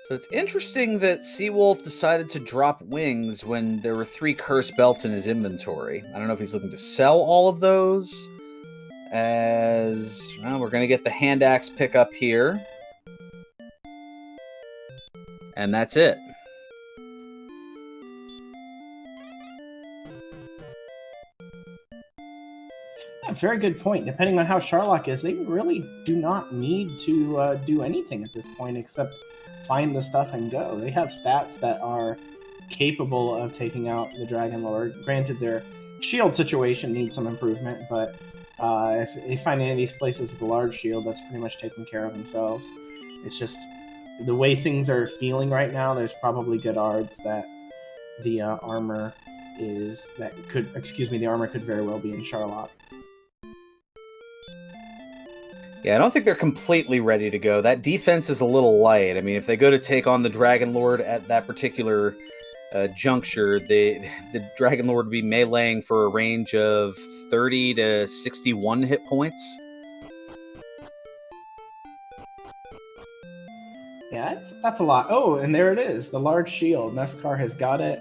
So it's interesting that Seawolf decided to drop wings when there were 3 cursed belts in his inventory. I don't know if he's looking to sell all of those, as, well, we're going to get the hand axe pickup here. And that's it. Yeah, very good point. Depending on how Charlock is, they really do not need to do anything at this point except find the stuff and go. They have stats that are capable of taking out the Dragon Lord. Granted, their shield situation needs some improvement, but if they find any of these places with a large shield, that's pretty much taken care of themselves. It's just the way things are feeling right now, there's probably good odds that the armor could very well be in Charlock. Yeah, I don't think they're completely ready to go. That defense is a little light. I mean, if they go to take on the Dragon Lord at that particular juncture, the Dragon Lord would be meleeing for a range of 30 to 61 hit points. Yeah, that's a lot. Oh, and there it is, the large shield. NESCAR has got it.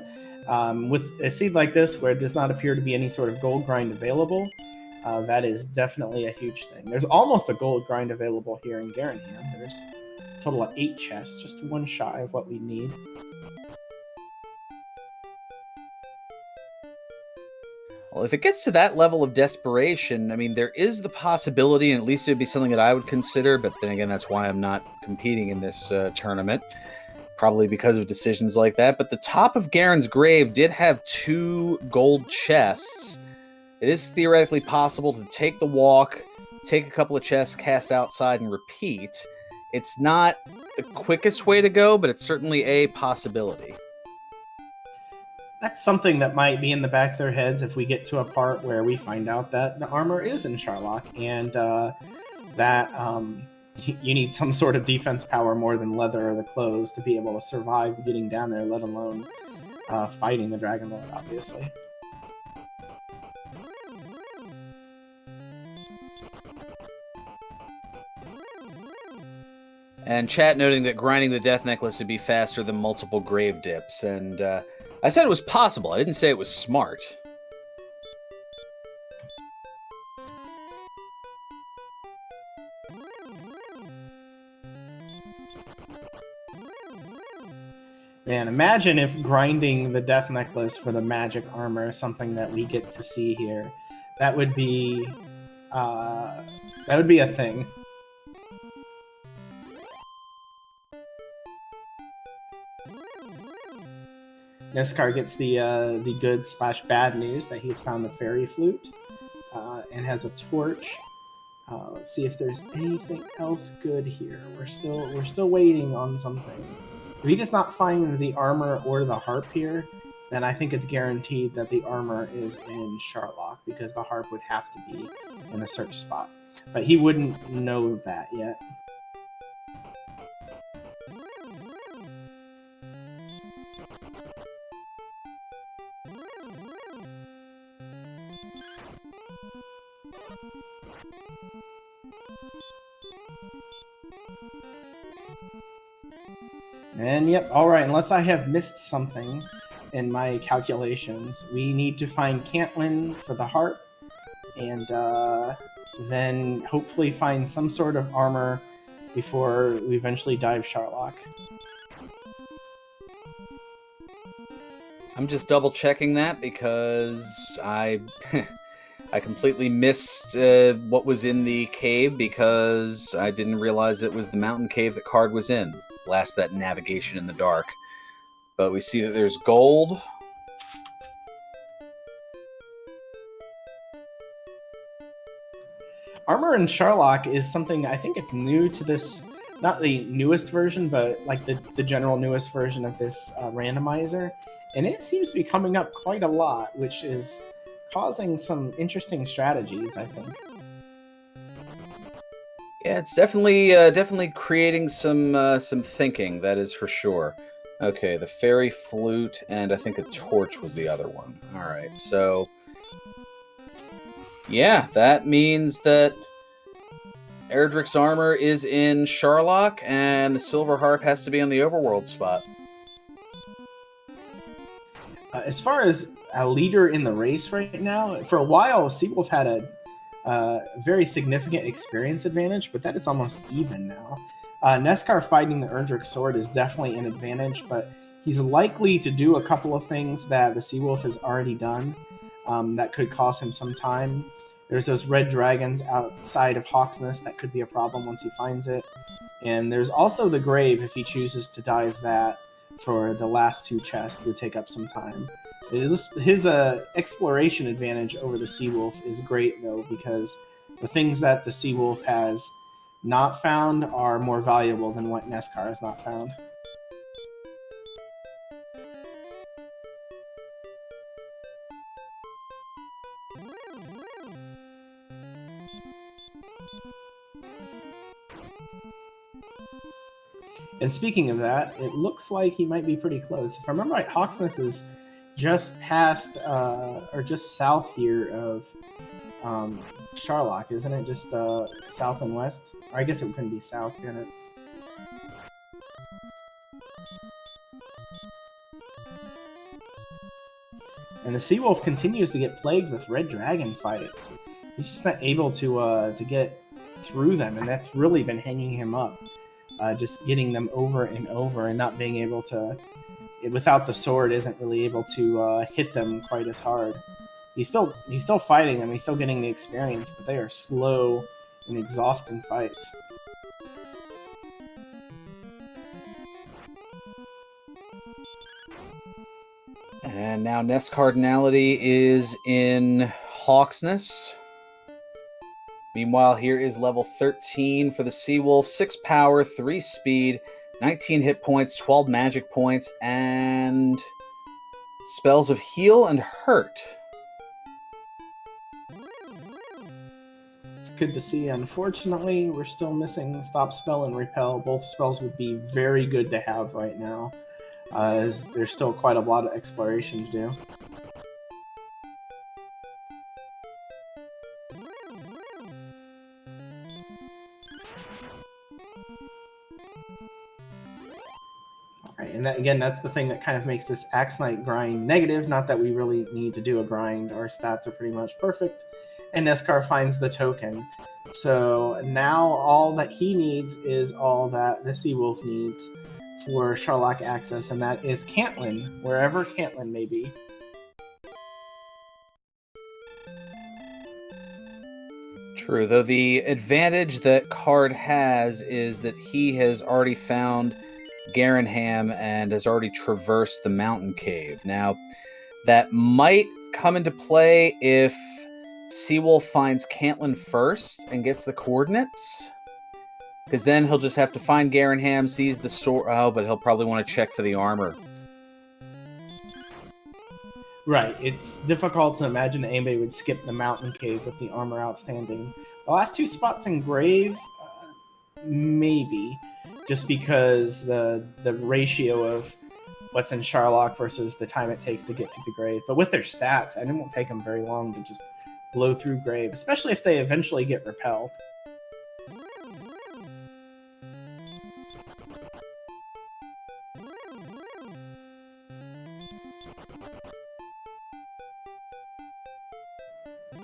With a seed like this, where it does not appear to be any sort of gold grind available, that is definitely a huge thing. There's almost a gold grind available here in Garanham. There's a total of 8 chests, just 1 shy of what we need. Well, if it gets to that level of desperation, I mean, there is the possibility, and at least it would be something that I would consider, but then again, that's why I'm not competing in this tournament, probably because of decisions like that. But the top of Garen's grave did have 2 gold chests. It is theoretically possible to take the walk, take a couple of chests, cast outside, and repeat. It's not the quickest way to go, but it's certainly a possibility. That's something that might be in the back of their heads if we get to a part where we find out that the armor is in Charlock, and that you need some sort of defense power more than leather or the clothes to be able to survive getting down there, let alone fighting the Dragon Lord, obviously. And chat noting that grinding the death necklace would be faster than multiple grave dips, and I said it was possible. I didn't say it was smart. Man, imagine if grinding the death necklace for the magic armor is something that we get to see here. That would be a thing. NESCAR gets the good / bad news that he's found the fairy flute and has a torch. Let's see if there's anything else good here. We're still waiting on something. If he does not find the armor or the harp here, then I think it's guaranteed that the armor is in Charlock, because the harp would have to be in the search spot. But he wouldn't know that yet. And yep, alright, unless I have missed something in my calculations, we need to find Cantlin for the harp, and then hopefully find some sort of armor before we eventually dive Charlock. I'm just double checking that because I I completely missed what was in the cave because I didn't realize it was the mountain cave that Card was in. Last that navigation in the dark. But we see that there's gold. Armor in Charlock is something, I think it's new to this, not the newest version, but like the general newest version of this randomizer. And it seems to be coming up quite a lot, which is causing some interesting strategies, I think. Yeah, it's definitely creating some thinking, that is for sure. Okay, the fairy flute, and I think a torch was the other one. All right, so yeah, that means that Erdrick's armor is in Charlock, and the silver harp has to be on the overworld spot. As far as a leader in the race right now, for a while, Seawolf had a very significant experience advantage, but that is almost even now. NESCAR fighting the Erdrick sword is definitely an advantage, but he's likely to do a couple of things that the Seawolf has already done that could cost him some time. There's those red dragons outside of Hawksnest that could be a problem once he finds it. And there's also the grave if he chooses to dive that for the last two chests. It would take up some time. His exploration advantage over the Seawolf is great, though, because the things that the Seawolf has not found are more valuable than what NESCAR has not found. And speaking of that, it looks like he might be pretty close. If I remember right, Hawksnest is just past, or just south here of Charlock, isn't it? Just south and west? Or I guess it couldn't be south, can it? And the Seawolf continues to get plagued with red dragon fights. He's just not able to get through them, and that's really been hanging him up. Just getting them over and over and not being able to, without the sword, isn't really able to hit them quite as hard. He's still fighting them, he's still getting the experience, but they are slow and exhausting fights. And now NESCardinality is in Hawksness. Meanwhile, here is level 13 for the Seawolf. 6 power, 3 speed, 19 hit points, 12 magic points, and spells of heal and hurt. It's good to see. Unfortunately, we're still missing Stop Spell and Repel. Both spells would be very good to have right now, as there's still quite a lot of exploration to do. And that, again, that's the thing that kind of makes this Axe Knight grind negative. Not that we really need to do a grind. Our stats are pretty much perfect. And NESCAR finds the token. So now all that he needs is all that the Seawolf needs for Charlock access, and that is Cantlin, wherever Cantlin may be. True, though the advantage that Card has is that he has already found Garenham and has already traversed the mountain cave. Now, that might come into play if Seawolf finds Cantlin first and gets the coordinates. Because then he'll just have to find Garenham, sees the sword. Oh, but he'll probably want to check for the armor. Right. It's difficult to imagine that anybody would skip the mountain cave with the armor outstanding. The last two spots in grave, maybe, just because the ratio of what's in Charlock versus the time it takes to get through the grave. But with their stats, it won't take them very long to just blow through grave, especially if they eventually get repelled.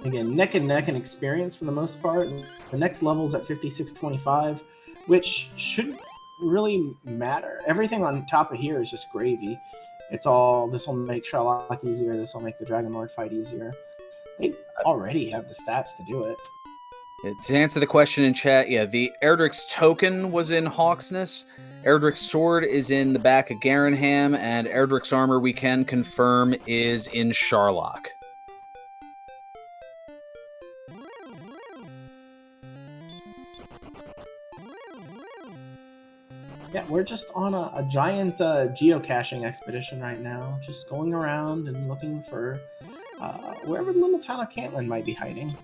Again, neck and neck in experience for the most part. The next level's at 5625, which shouldn't really matter. Everything on top of here is just gravy. It's all, this will make Charlock easier, this will make the Dragon Lord fight easier. They already have the stats to do it. To answer the question in chat, yeah, the Erdrick's token was in Hawksness. Erdrick's sword is in the back of Garenham, and Erdrick's armor, we can confirm, is in Charlock. Yeah, we're just on a giant geocaching expedition right now, just going around and looking for wherever the little town of Cantlin might be hiding.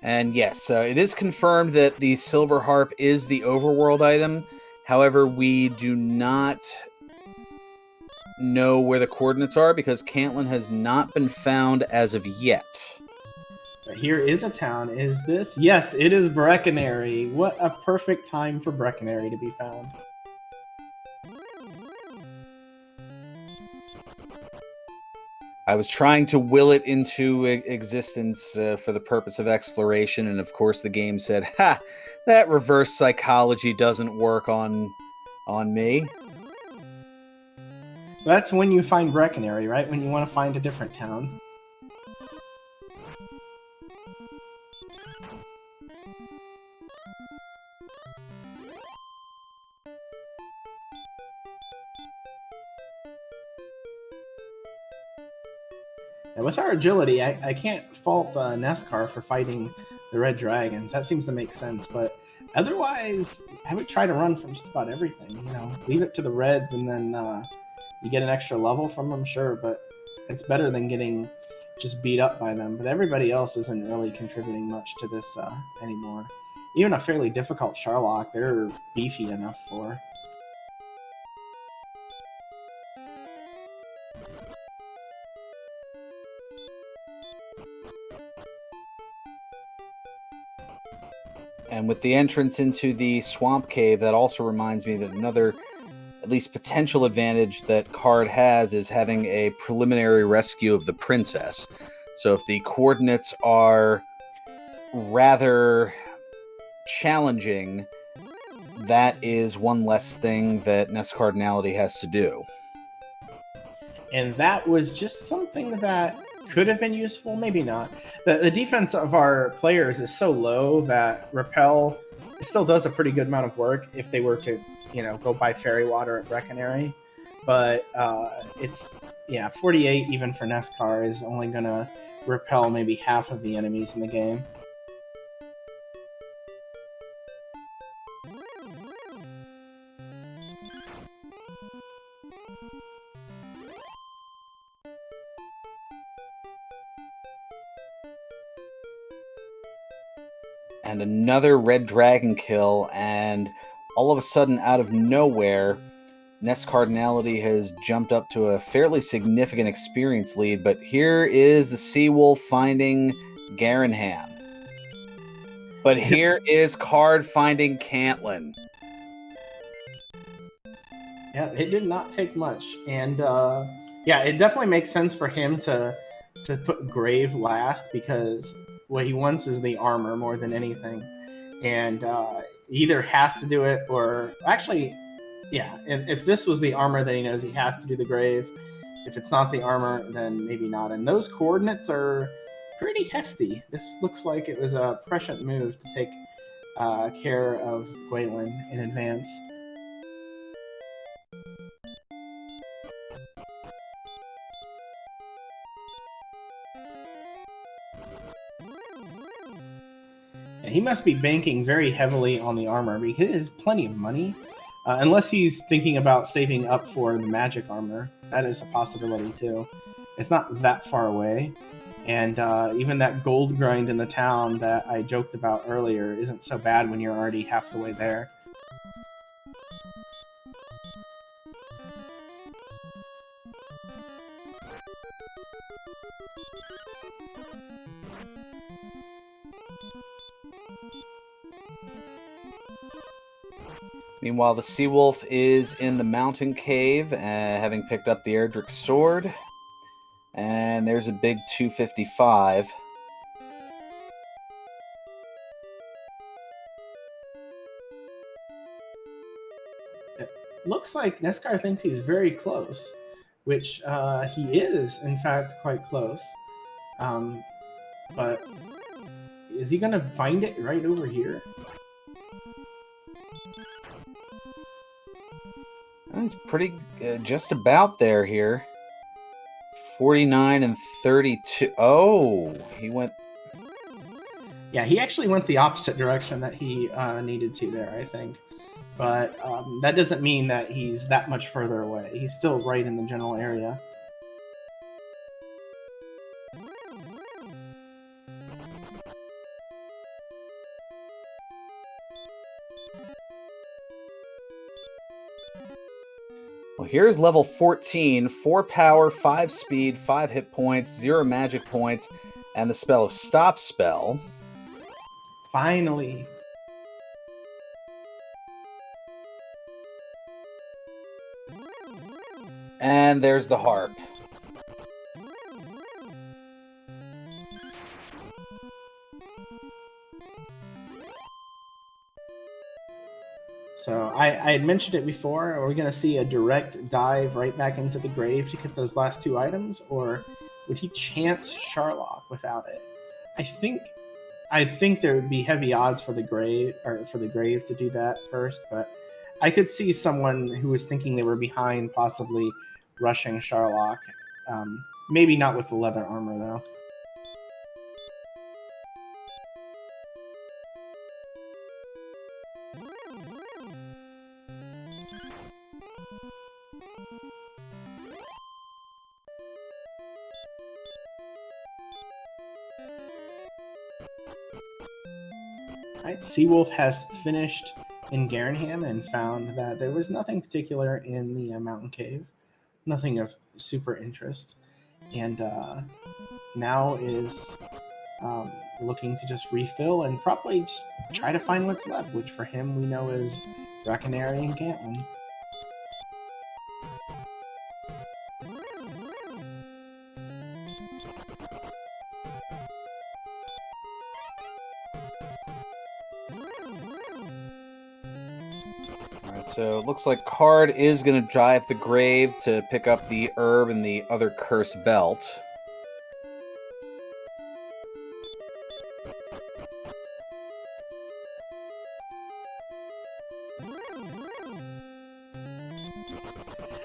And yes, it is confirmed that the Silver Harp is the overworld item. However, we do not know where the coordinates are because Cantlin has not been found as of yet. Here is a town. Is this? Yes, it is Breckenary. What a perfect time for Breckenary to be found. I was trying to will it into existence for the purpose of exploration, and of course the game said, "Ha! That reverse psychology doesn't work on me." That's when you find Breckenary, right? When you want to find a different town. And with our agility, I can't fault NESCAR for fighting the red dragons. That seems to make sense, but otherwise, I would try to run from just about everything. You know, leave it to the reds, and then you get an extra level from them, sure, but it's better than getting just beat up by them. But everybody else isn't really contributing much to this anymore. Even a fairly difficult Charlock, they're beefy enough for. And with the entrance into the swamp cave, that also reminds me that another, at least potential advantage that Card has is having a preliminary rescue of the princess. So if the coordinates are rather challenging, that is one less thing that NESCardinality has to do. And that was just something that could have been useful, maybe not. The defense of our players is so low that Repel still does a pretty good amount of work if they were to, you know, go buy fairy water at Breckenary. But it's, 48 even for NESCAR is only going to repel maybe half of the enemies in the game. And another red dragon kill, and all of a sudden, out of nowhere, NESCardinality has jumped up to a fairly significant experience lead, but here is the Seawolf finding Garanham. But here is Card finding Cantlin. Yeah, it did not take much, and yeah, it definitely makes sense for him to put Grave last, because what he wants is the armor more than anything, and either has to do it, or actually, yeah, if this was the armor, then he knows he has to do the Grave. If it's not the armor, then maybe not. And those coordinates are pretty hefty. This looks like it was a prescient move to take care of Gwaelin in advance. And he must be banking very heavily on the armor, because he has plenty of money. Unless he's thinking about saving up for the magic armor. That is a possibility too. It's not that far away. And even that gold grind in the town that I joked about earlier isn't so bad when you're already half the way there. Meanwhile, the Seawolf is in the mountain cave, having picked up the Erdrick sword. And there's a big 255. It looks like NESCAR thinks he's very close, which he is, in fact, quite close. But is he going to find it right over here? He's pretty just about there here. 49 and 32. Oh, he went... Yeah, he actually went the opposite direction that he needed to there, I think. But that doesn't mean that he's that much further away. He's still right in the general area. Well, here's level 14, 4 power, 5 speed, 5 hit points, 0 magic points, and the spell of Stop Spell. Finally. And there's the harp. So I had mentioned it before. Are we going to see a direct dive right back into the grave to get those last 2 items, or would he chance Charlock without it? I think there would be heavy odds for the grave to do that first, but I could see someone who was thinking they were behind possibly rushing Charlock. Maybe not with the leather armor though. Right, Seawolf has finished in Garanham and found that there was nothing particular in the mountain cave, nothing of super interest, and now is looking to just refill and probably just try to find what's left, which for him we know is Draconary and Cantlin. So it looks like Card is going to drive the grave to pick up the herb and the other cursed belt.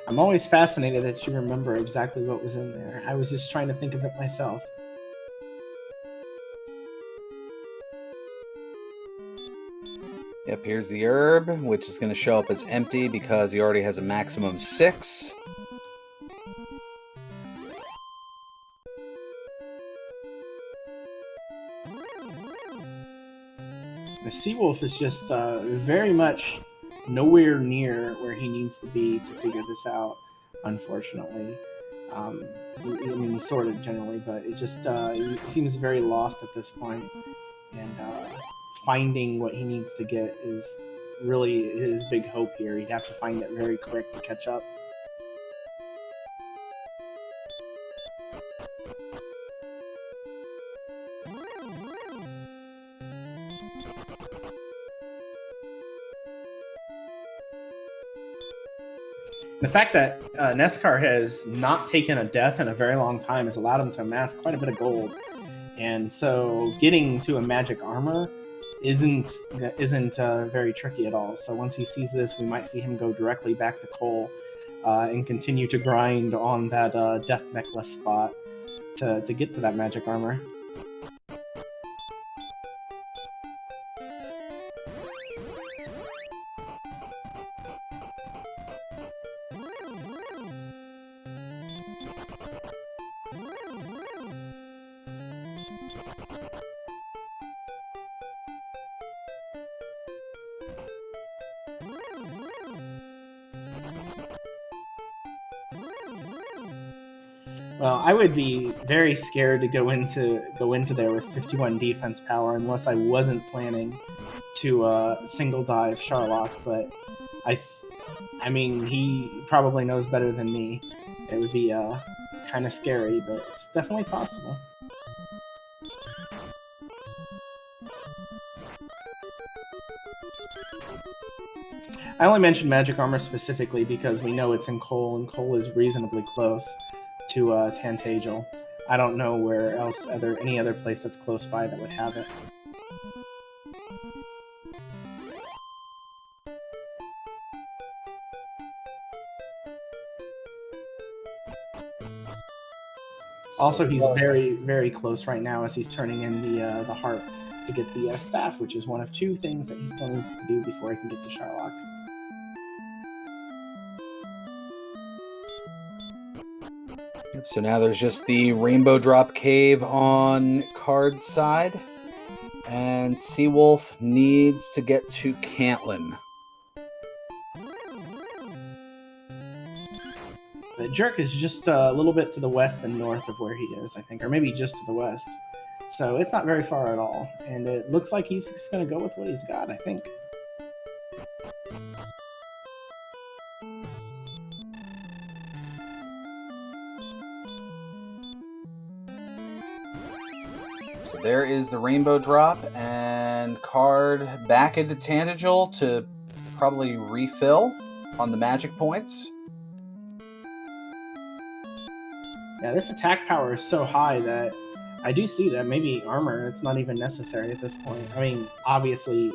I'm always fascinated that you remember exactly what was in there. I was just trying to think of it myself. Yep, here's the herb, which is going to show up as empty because he already has a maximum 6. The Seawolf is just very much nowhere near where he needs to be to figure this out, unfortunately. I mean, sort of generally, but it just he seems very lost at this point, and finding what he needs to get is really his big hope here. He'd have to find it very quick to catch up. The fact that NESCAR has not taken a death in a very long time has allowed him to amass quite a bit of gold, and so getting to a magic armor isn't very tricky at all. So once he sees this, we might see him go directly back to coal and continue to grind on that death necklace spot to get to that magic armor. Well, I would be very scared to go into there with 51 defense power unless I wasn't planning to single dive Charlock. But I mean, he probably knows better than me. It would be kind of scary, but it's definitely possible. I only mentioned magic armor specifically because we know it's in coal, and coal is reasonably close to Tantagel. I don't know where else any other place that's close by that would have it. Also, he's very, very close right now as he's turning in the harp to get the staff, which is one of two things that he still needs to do before he can get to Charlock. So now there's just the Rainbow Drop Cave on Card's side, and Seawolf needs to get to Cantlin. The Jerk is just a little bit to the west and north of where he is, I think, or maybe just to the west. So it's not very far at all, and it looks like he's just going to go with what he's got, I think. There is the Rainbow Drop, and Card back into Tantagel to probably refill on the magic points. Yeah, this attack power is so high that I do see that maybe armor, it's not even necessary at this point. I mean, obviously,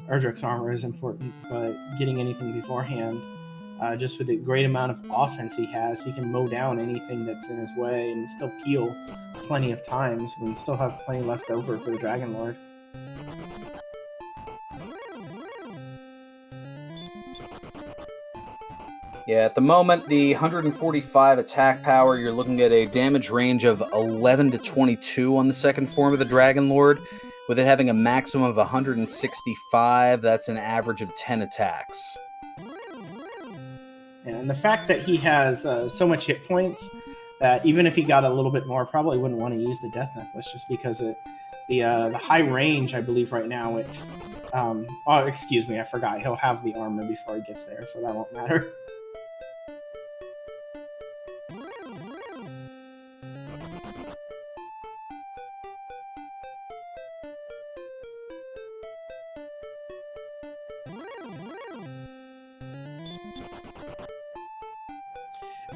Erdrick's armor is important, but getting anything beforehand, just with the great amount of offense he has, he can mow down anything that's in his way and still peel plenty of times. We still have plenty left over for the Dragon Lord. Yeah, at the moment, the 145 attack power, you're looking at a damage range of 11 to 22 on the second form of the Dragon Lord, with it having a maximum of 165. That's an average of 10 attacks. And the fact that he has so much hit points that even if he got a little bit more, probably wouldn't want to use the Death Necklace just because the high range, I believe right now, oh, excuse me, I forgot. He'll have the armor before he gets there, so that won't matter.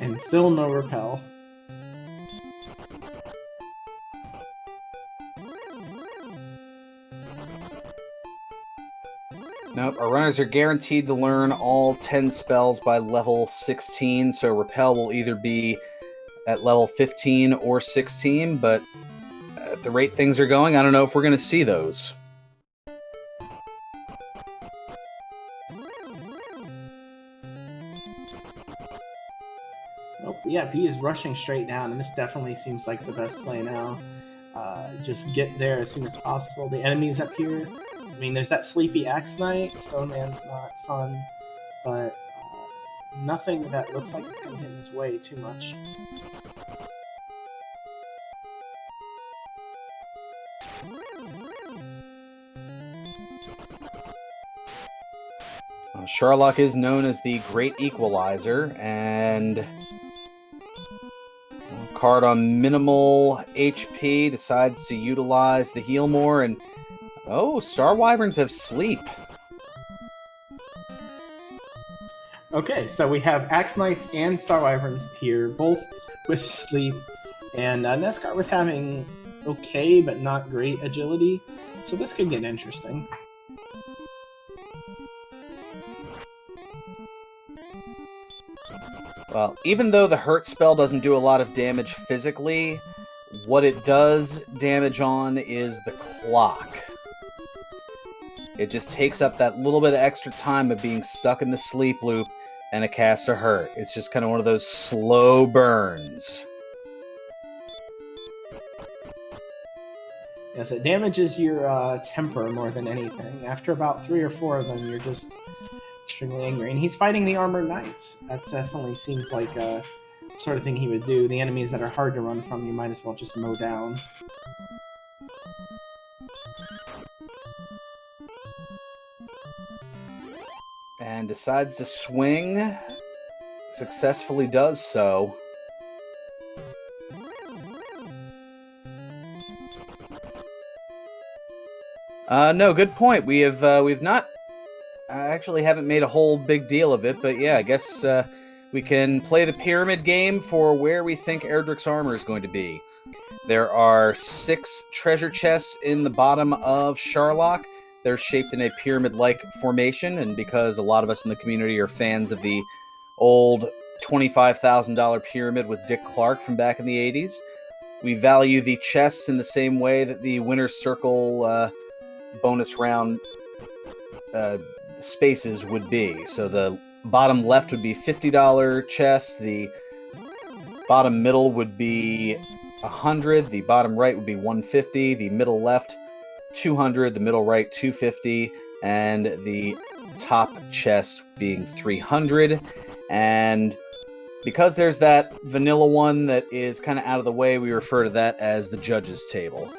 And still no repel. Nope, our runners are guaranteed to learn all 10 spells by level 16, so repel will either be at level 15 or 16, but at the rate things are going, I don't know if we're going to see those. Nope, yeah, he is rushing straight down, and this definitely seems like the best play now. Just get there as soon as possible. The enemies up here I mean, there's that sleepy Axe Knight. Stone Man's not fun, but nothing that looks like it's going to get in his way too much. Charlock is known as the Great Equalizer, and card on minimal HP decides to utilize the heal more, and oh, Star Wyverns have sleep. Okay, so we have Axe Knights and Star Wyverns here, both with sleep, and NESCard with having okay but not great agility, so this could get interesting. Well, even though the hurt spell doesn't do a lot of damage physically, what it does damage on is the clock. It just takes up that little bit of extra time of being stuck in the sleep loop and a caster hurt. It's just kind of one of those slow burns. Yes, it damages your temper more than anything. After about 3 or 4 of them, you're just extremely angry. And he's fighting the Armored Knights. That definitely seems like a sort of thing he would do. The enemies that are hard to run from, you might as well just mow down. And decides to swing. Successfully does so. No, good point. We've not... I actually haven't made a whole big deal of it, but yeah, I guess we can play the pyramid game for where we think Erdrick's armor is going to be. There are 6 treasure chests in the bottom of Charlock. They're shaped in a pyramid-like formation, and because a lot of us in the community are fans of the old $25,000 pyramid with Dick Clark from back in the 80s, we value the chests in the same way that the Winner's Circle bonus round spaces would be. So the bottom left would be $50 chest, the bottom middle would be $100, the bottom right would be $150, the middle left $200, the middle right $250, and the top chest being $300. And because there's that vanilla one that is kind of out of the way, we refer to that as the judge's table.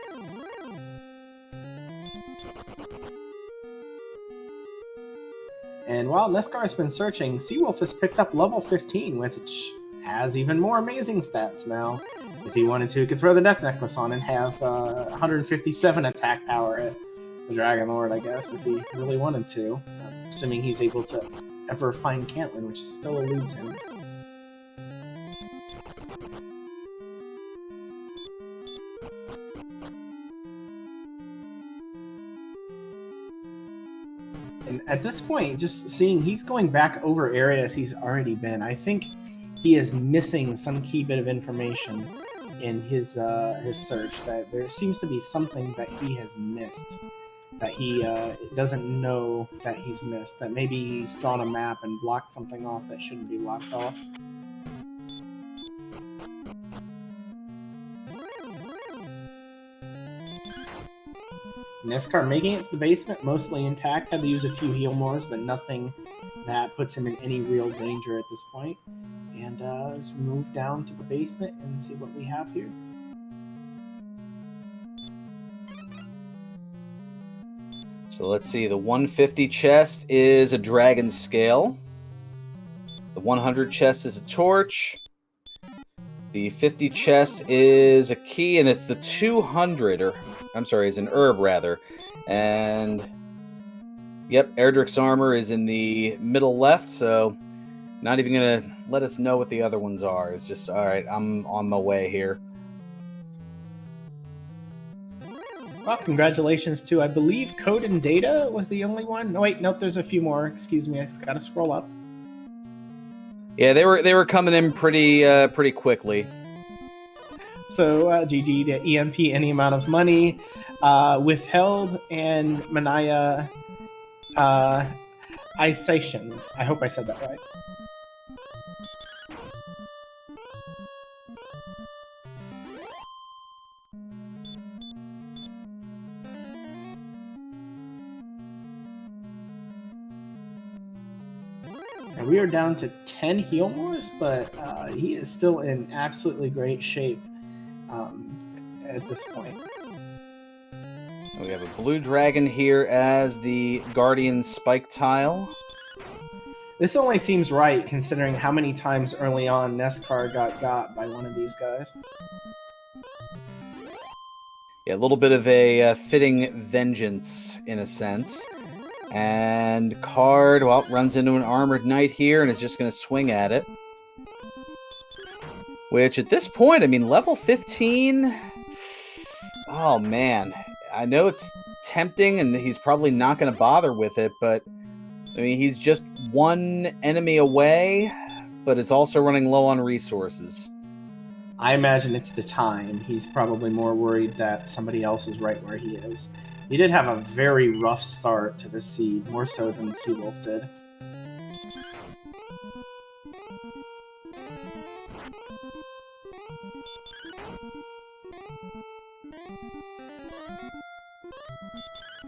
And while NESCAR's been searching, Seawolf has picked up level 15, which has even more amazing stats now. If he wanted to, he could throw the Death Necklace on and have 157 attack power at the Dragon Lord, I guess, if he really wanted to. Assuming he's able to ever find Cantlin, which still eludes him. And at this point, just seeing he's going back over areas he's already been, I think he is missing some key bit of information in his search. That there seems to be something that he has missed, that he doesn't know that he's missed. That maybe he's drawn a map and blocked something off that shouldn't be blocked off. NESCAR making it to the basement, mostly intact. Had to use a few heal mores, but nothing that puts him in any real danger at this point. And let's move down to the basement and see what we have here. So let's see, the 150 chest is a dragon scale. The 100 chest is a torch. The 50 chest is a key, and it's the 200, or I'm sorry, is an herb rather. And yep, Erdrick's armor is in the middle left, so not even gonna let us know what the other ones are. It's just, all right, I'm on my way here. Well, congratulations to, I believe, Code and Data was the only one. No, wait, nope, there's a few more. Excuse me, I just gotta scroll up. Yeah, they were coming in pretty quickly. So GG to EMP any amount of money, withheld, and Manaya Isation. I hope I said that right. we are down to 10 heal mores, but he is still in absolutely great shape at this point. We have a blue dragon here as the Guardian Spike tile. This only seems right considering how many times early on NESCard got by one of these guys. Yeah, a little bit of a fitting vengeance in a sense. And Card, well, runs into an armored knight here and is just going to swing at it. Which at this point, I mean, level 15... Oh, man. I know it's tempting and he's probably not going to bother with it, but I mean, he's just one enemy away, but is also running low on resources. I imagine it's the time. He's probably more worried that somebody else is right where he is. He did have a very rough start to the seed, more so than Seawolf did.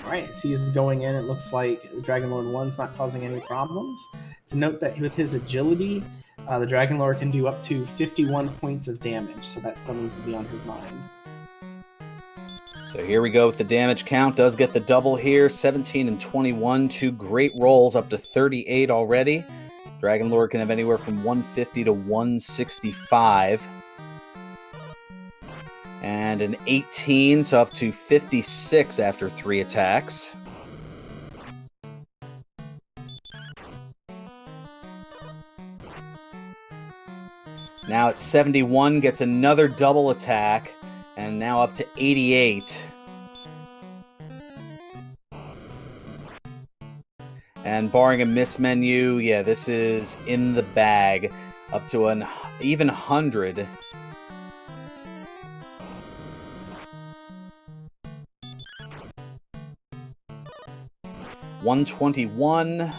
Alright, as he's going in, it looks like Dragon Lord 1's not causing any problems. To note that with his agility, the Dragon Lord can do up to 51 points of damage, so that still needs to be on his mind. So here we go with the damage count. Does get the double here, 17 and 21. 2 great rolls, up to 38 already. Dragon Lord can have anywhere from 150 to 165. And an 18, so up to 56 after 3 attacks. Now at 71, gets another double attack, and now up to 88. And barring a miss menu, yeah, this is in the bag. Up to an even 100. $121.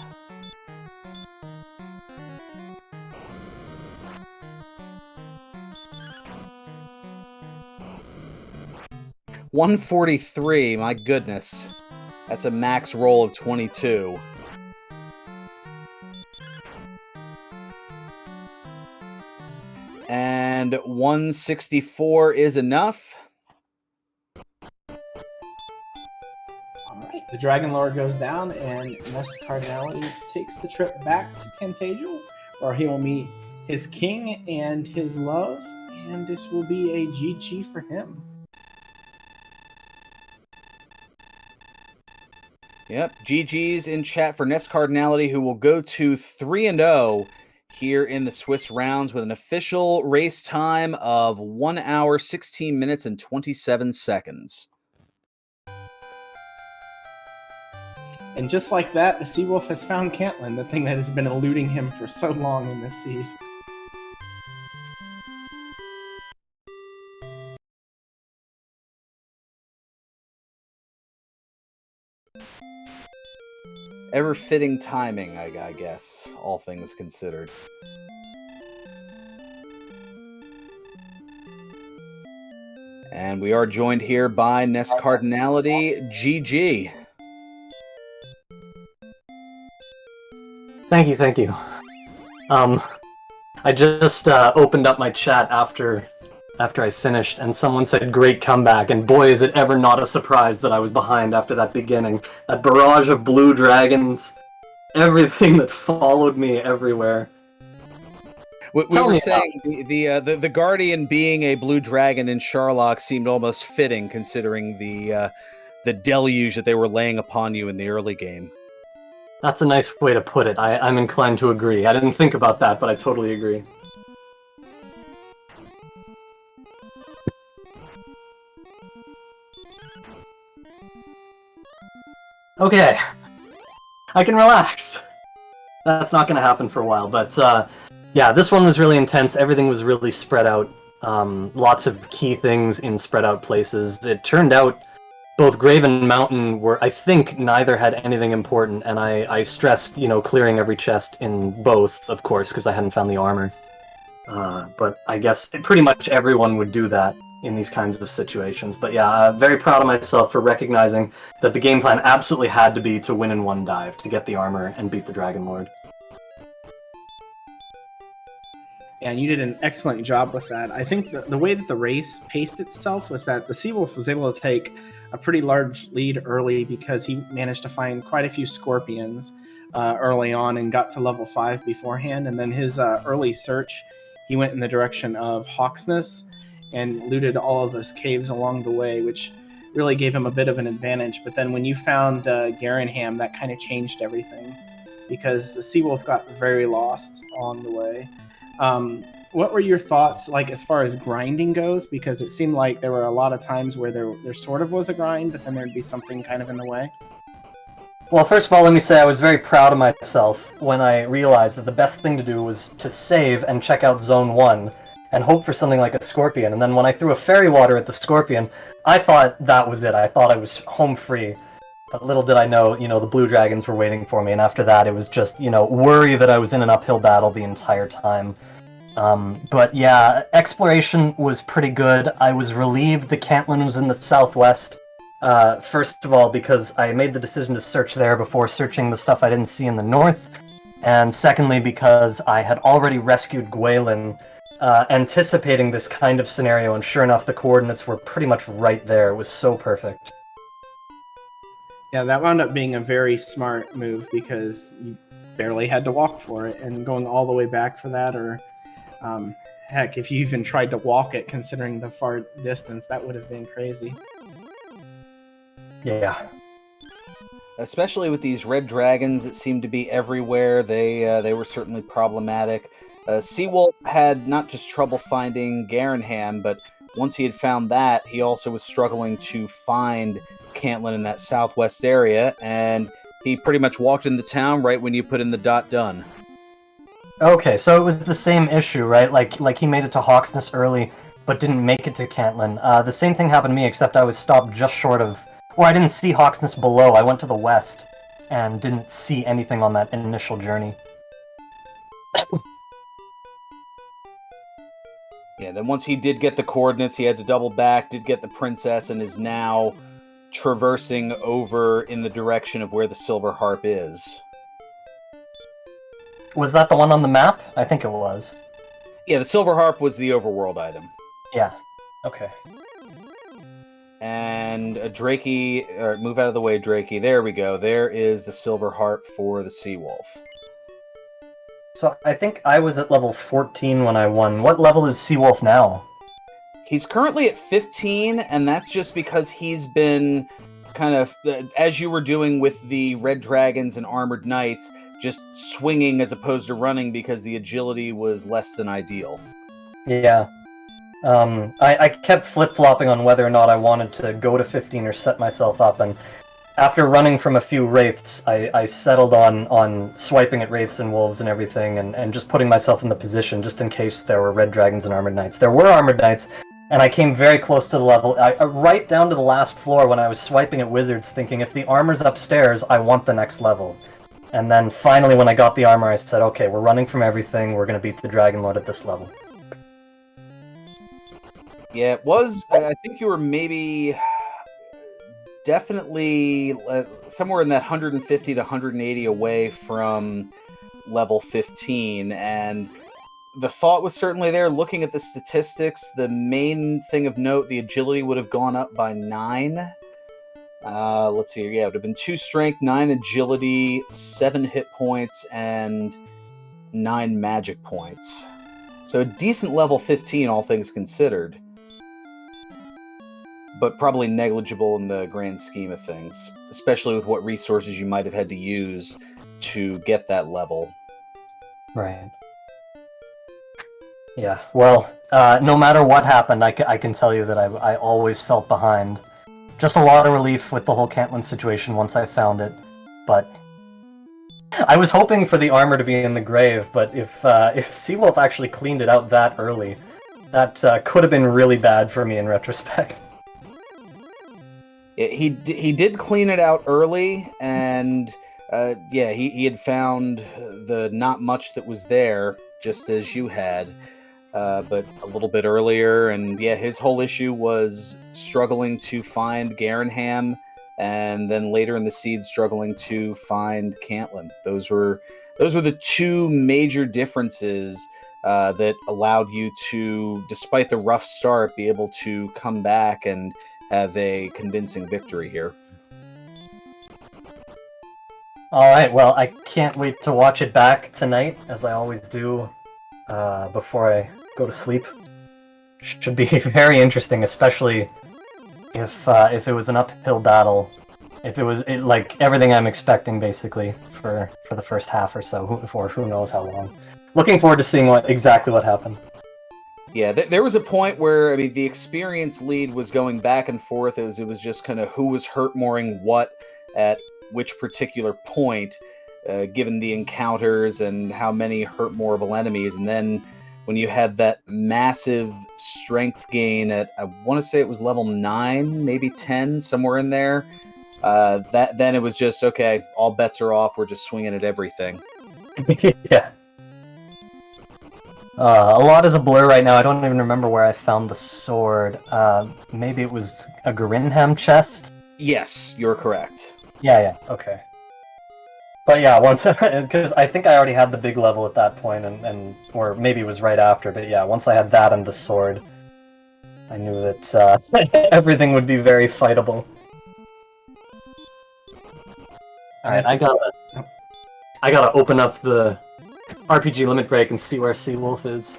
$143, my goodness. That's a max roll of 22. And 164 is enough. Alright, the Dragon Lord goes down, and NESCardinality takes the trip back to Tantagel, where he will meet his king and his love, and this will be a GG for him. Yep, GG's in chat for NESCardinality, who will go to 3-0 here in the Swiss rounds with an official race time of 1 hour, 16 minutes, and 27 seconds. And just like that, the Seawolf has found Cantlin, the thing that has been eluding him for so long in this seed. Ever-fitting timing, I guess, all things considered. And we are joined here by NESCardinality. GG. Thank you. I just opened up my chat after I finished, and someone said, "Great comeback," and boy, is it ever not a surprise that I was behind after that beginning. That barrage of blue dragons, everything that followed me everywhere. We were saying the Guardian being a blue dragon in Charlock seemed almost fitting, considering the deluge that they were laying upon you in the early game. That's a nice way to put it. I'm inclined to agree. I didn't think about that, but I totally agree. Okay, I can relax. That's not going to happen for a while, but yeah, this one was really intense. Everything was really spread out. Lots of key things in spread out places. It turned out both Grave and Mountain were, I think, neither had anything important, and I stressed, clearing every chest in both, of course, because I hadn't found the armor. But I guess pretty much everyone would do that in these kinds of situations. But yeah, very proud of myself for recognizing that the game plan absolutely had to be to win in one dive, to get the armor and beat the Dragon Lord. and you did an excellent job with that. I think the way that the race paced itself was that the Seawolf was able to take a pretty large lead early because he managed to find quite a few scorpions early on and got to level 5 beforehand. And then his early search, he went in the direction of Hawksness and looted all of those caves along the way, which really gave him a bit of an advantage. But then when you found Garenham, that kind of changed everything because the Seawolf got very lost along the way. What were your thoughts, like, as far as grinding goes? Because it seemed like there were a lot of times where there sort of was a grind, but then there'd be something kind of in the way. Well, first of all, let me say I was very proud of myself when I realized that the best thing to do was to save and check out Zone 1 and hope for something like a scorpion. And then when I threw a fairy water at the scorpion, I thought that was it. I thought I was home free. But little did I know, the blue dragons were waiting for me. And after that, it was just, worry that I was in an uphill battle the entire time. But yeah, exploration was pretty good. I was relieved the Cantlin was in the southwest. First of all, because I made the decision to search there before searching the stuff I didn't see in the north. And secondly, because I had already rescued Gwaelin, anticipating this kind of scenario, and sure enough, the coordinates were pretty much right there. It was so perfect. Yeah, that wound up being a very smart move because you barely had to walk for it, and going all the way back for that, or heck, if you even tried to walk it, considering the far distance, that would have been crazy. Yeah. Especially with these red dragons that seemed to be everywhere, they were certainly problematic. Seawolf had not just trouble finding Garenham, but once he had found that, he also was struggling to find Cantlin in that southwest area, and he pretty much walked into town right when you put in the .done. Okay, so it was the same issue, right? Like he made it to Hawksness early, but didn't make it to Cantlin. The same thing happened to me, except I was stopped just short of... Or I didn't see Hawksness below. I went to the west and didn't see anything on that initial journey. Yeah, then once he did get the coordinates, he had to double back, did get the princess, and is now traversing over in the direction of where the Silver Harp is. Was that the one on the map? I think it was. Yeah, the Silver Harp was the overworld item. Yeah. Okay. And Drakey, or move out of the way, Drakey. There we go. There is the Silver Harp for the Seawolf. So I think I was at level 14 when I won. What level is Seawolf now? He's currently at 15, and that's just because he's been kind of, as you were doing with the Red Dragons and Armored Knights, just swinging as opposed to running because the agility was less than ideal. Yeah. I kept flip-flopping on whether or not I wanted to go to 15 or set myself up, and after running from a few wraiths, I settled on swiping at wraiths and wolves and everything, and just putting myself in the position just in case there were red dragons and armored knights. There were armored knights, and I came very close to the level, right down to the last floor when I was swiping at wizards, thinking if the armor's upstairs, I want the next level. And then finally when I got the armor, I said, okay, we're running from everything, we're going to beat the Dragon Lord at this level. Yeah, it was, I think you were maybe... definitely somewhere in that 150 to 180 away from level 15, and the thought was certainly there. Looking at the statistics, the main thing of note, the agility would have gone up by 9. Let's see, yeah, it would have been 2 strength, 9 agility, 7 hit points, and 9 magic points. So a decent level 15, all things considered. But probably negligible in the grand scheme of things, especially with what resources you might have had to use to get that level. Right. Yeah, well, no matter what happened, I can tell you that I always felt behind. Just a lot of relief with the whole Cantlin situation once I found it, but... I was hoping for the armor to be in the grave, but if Seawolf actually cleaned it out that early, that could have been really bad for me in retrospect. He did clean it out early, and yeah, he had found the not much that was there, just as you had, but a little bit earlier. And yeah, his whole issue was struggling to find Garenham, and then later in the seed struggling to find Cantlin. Those were the two major differences that allowed you to, despite the rough start, be able to come back and have a convincing victory here. All right, well, I can't wait to watch it back tonight, as I always do before I go to sleep. Should be very interesting, especially if it was an uphill battle. If it was like everything I'm expecting, basically, for the first half or so, for who knows how long. Looking forward to seeing exactly what happened. Yeah, there was a point where, I mean, the experience lead was going back and forth. It was just kind of who was hurt-mooring what at which particular point, given the encounters and how many hurt-moreable enemies. And then when you had that massive strength gain at, I want to say it was level 9, maybe 10, somewhere in there, then it was just, okay, all bets are off. We're just swinging at everything. Yeah. A lot is a blur right now. I don't even remember where I found the sword. Maybe it was a Grinham chest? Yes, you're correct. Yeah, okay. But yeah, once, because I think I already had the big level at that point, and or maybe it was right after, but yeah, once I had that and the sword, I knew that everything would be very fightable. Alright, I gotta open up the RPG limit break and see where Seawolf is.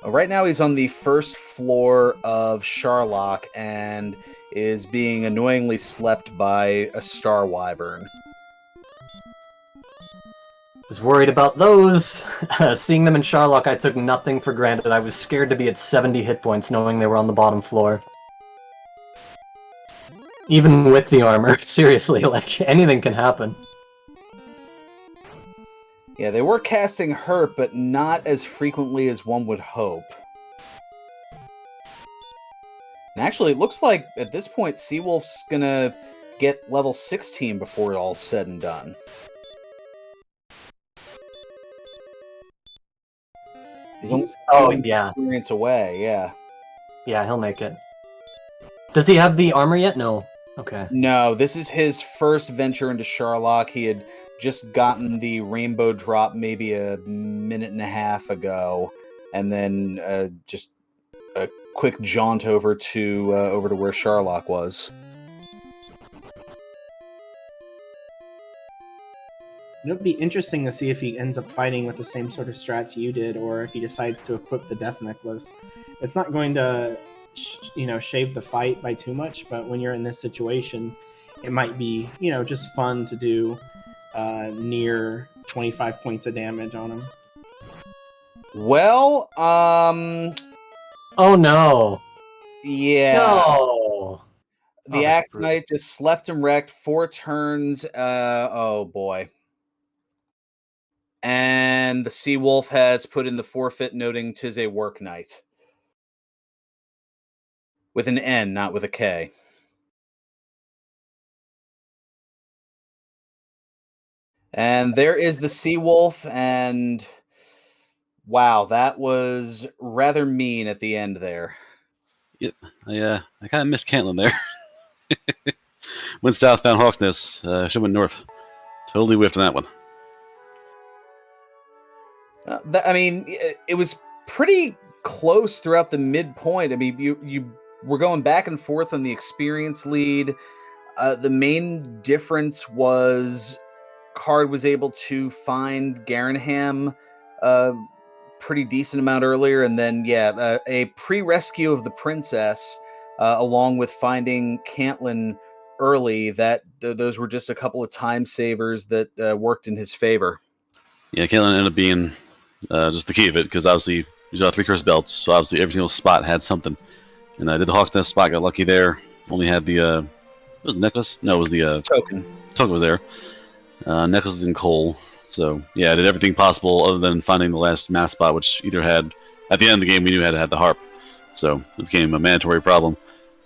Right now he's on the first floor of Charlock and is being annoyingly slept by a star wyvern. Was worried about those. Seeing them in Charlock, I took nothing for granted. I was scared to be at 70 hit points knowing they were on the bottom floor. Even with the armor, seriously, like, anything can happen. Yeah, they were casting hurt, but not as frequently as one would hope. And actually, it looks like, at this point, Seawolf's gonna get level 16 before it all's said and done. Oh, yeah. Experience away, yeah. Yeah, he'll make it. Does he have the armor yet? No. Okay. No, this is his first venture into Charlock. He had just gotten the rainbow drop maybe a minute and a half ago, and then just a quick jaunt over to where Charlock was. It'll be interesting to see if he ends up fighting with the same sort of strats you did, or if he decides to equip the Death Necklace. It's not going to, shave the fight by too much, but when you're in this situation, it might be, just fun to do near 25 points of damage on him. Well, Oh no! yeah. No! The Axe Knight just slept him wrecked 4 turns. Oh boy. And the Seawolf has put in the forfeit, noting 'tis a work night. With an N, not with a K. And there is the Seawolf, and wow, that was rather mean at the end there. Yep, I kind of missed Caitlin there. Went south, found Hawk's Nest. Should have went north. Totally whiffed on that one. I mean, it was pretty close throughout the midpoint. I mean, you were going back and forth on the experience lead. The main difference was Card was able to find Garenham pretty decent amount earlier, and then a pre-rescue of the princess, along with finding Caitlin early. Those were just a couple of time savers that worked in his favor. Yeah, Caitlin ended up being just the key of it, because obviously he's got 3 curse belts, so obviously every single spot had something. And I did the Hawk's Nest spot, got lucky there. Only had the what was the necklace? No, it was the token. Token was there. Necklace was in coal. So yeah, I did everything possible other than finding the last mass spot, which either had, at the end of the game, we knew had to have the harp. So it became a mandatory problem.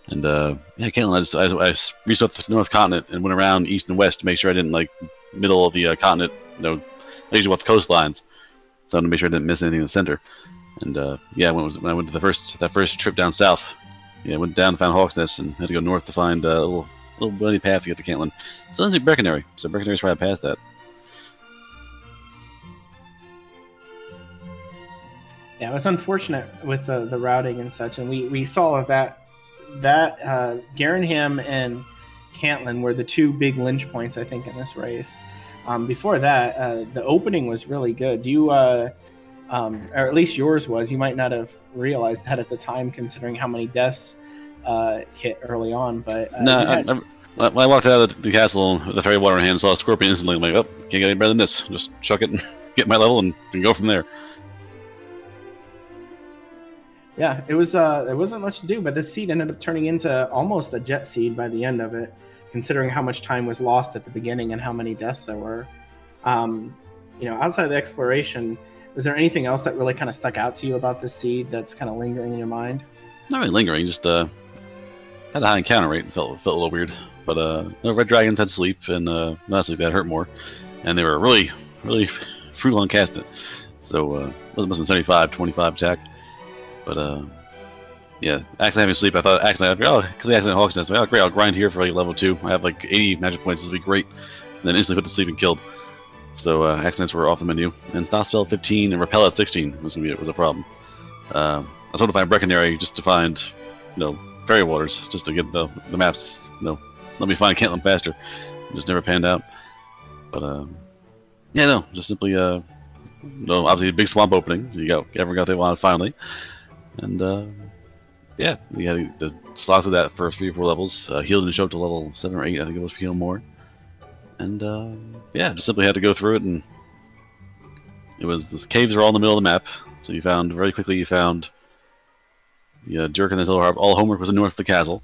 And Caitlin, I researched the North Continent and went around east and west to make sure I didn't, like, middle of the continent, I usually walk the coastlines. So I wanted to make sure I didn't miss anything in the center. And when I went to that first trip down south, went down and found Hawk's Nest and had to go north to find a little bunny path to get to Caitlin. So that's like Breckenary. So Breckenary's right past that. Yeah, it was unfortunate with the routing and such, and we saw that Garanham and Cantlin were the two big lynch points, I think, in this race. Before that, the opening was really good. Or at least yours was. You might not have realized that at the time, considering how many deaths hit early on. But when I walked out of the castle, the fairy water in hand, saw a scorpion instantly. I'm like, oh, can't get any better than this. Just chuck it and get my level, and we can go from there. Yeah, it was. There wasn't much to do, but this seed ended up turning into almost a jet seed by the end of it, considering how much time was lost at the beginning and how many deaths there were. Outside of the exploration, was there anything else that really kind of stuck out to you about this seed that's kind of lingering in your mind? Not really lingering, just had a high encounter rate and felt a little weird. But no, red dragons had sleep, and not sleep that hurt more, and they were really, really frugal on casting it. So it must have been 75, 25 attack. But yeah, accident having sleep. I thought accident because the accident Hawk's Nest. Like, oh great, I'll grind here for like level 2. I have like 80 magic points. This will be great. And then instantly put to sleep and killed. So accidents were off the menu. And stop spell 15 and repel at 16 was a problem. I was hoping to find Brecconary just to find, fairy waters, just to get the maps. Let me find Cantlin faster. It just never panned out. But just simply obviously a big swamp opening. Everyone got what they wanted finally. And we had to slog through that for 3 or 4 levels. Healed and show up to level 7 or 8, I think it was for heal more. And just simply had to go through it, and the caves are all in the middle of the map. So you found the Jerk and the Silver Harp. All homework was in north of the castle.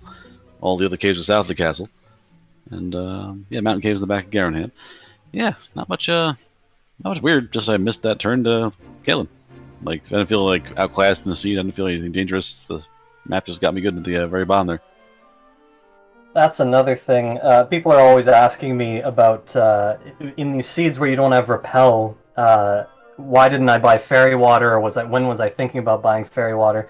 All the other caves were south of the castle. And mountain caves in the back of Garanham. Yeah, not much weird. Just I missed that turn to Caitlin. Like, I didn't feel like outclassed in the seed. I didn't feel anything dangerous. The map just got me good at the very bottom there. That's another thing. People are always asking me about in these seeds where you don't have repel. Why didn't I buy fairy water, or when was I thinking about buying fairy water?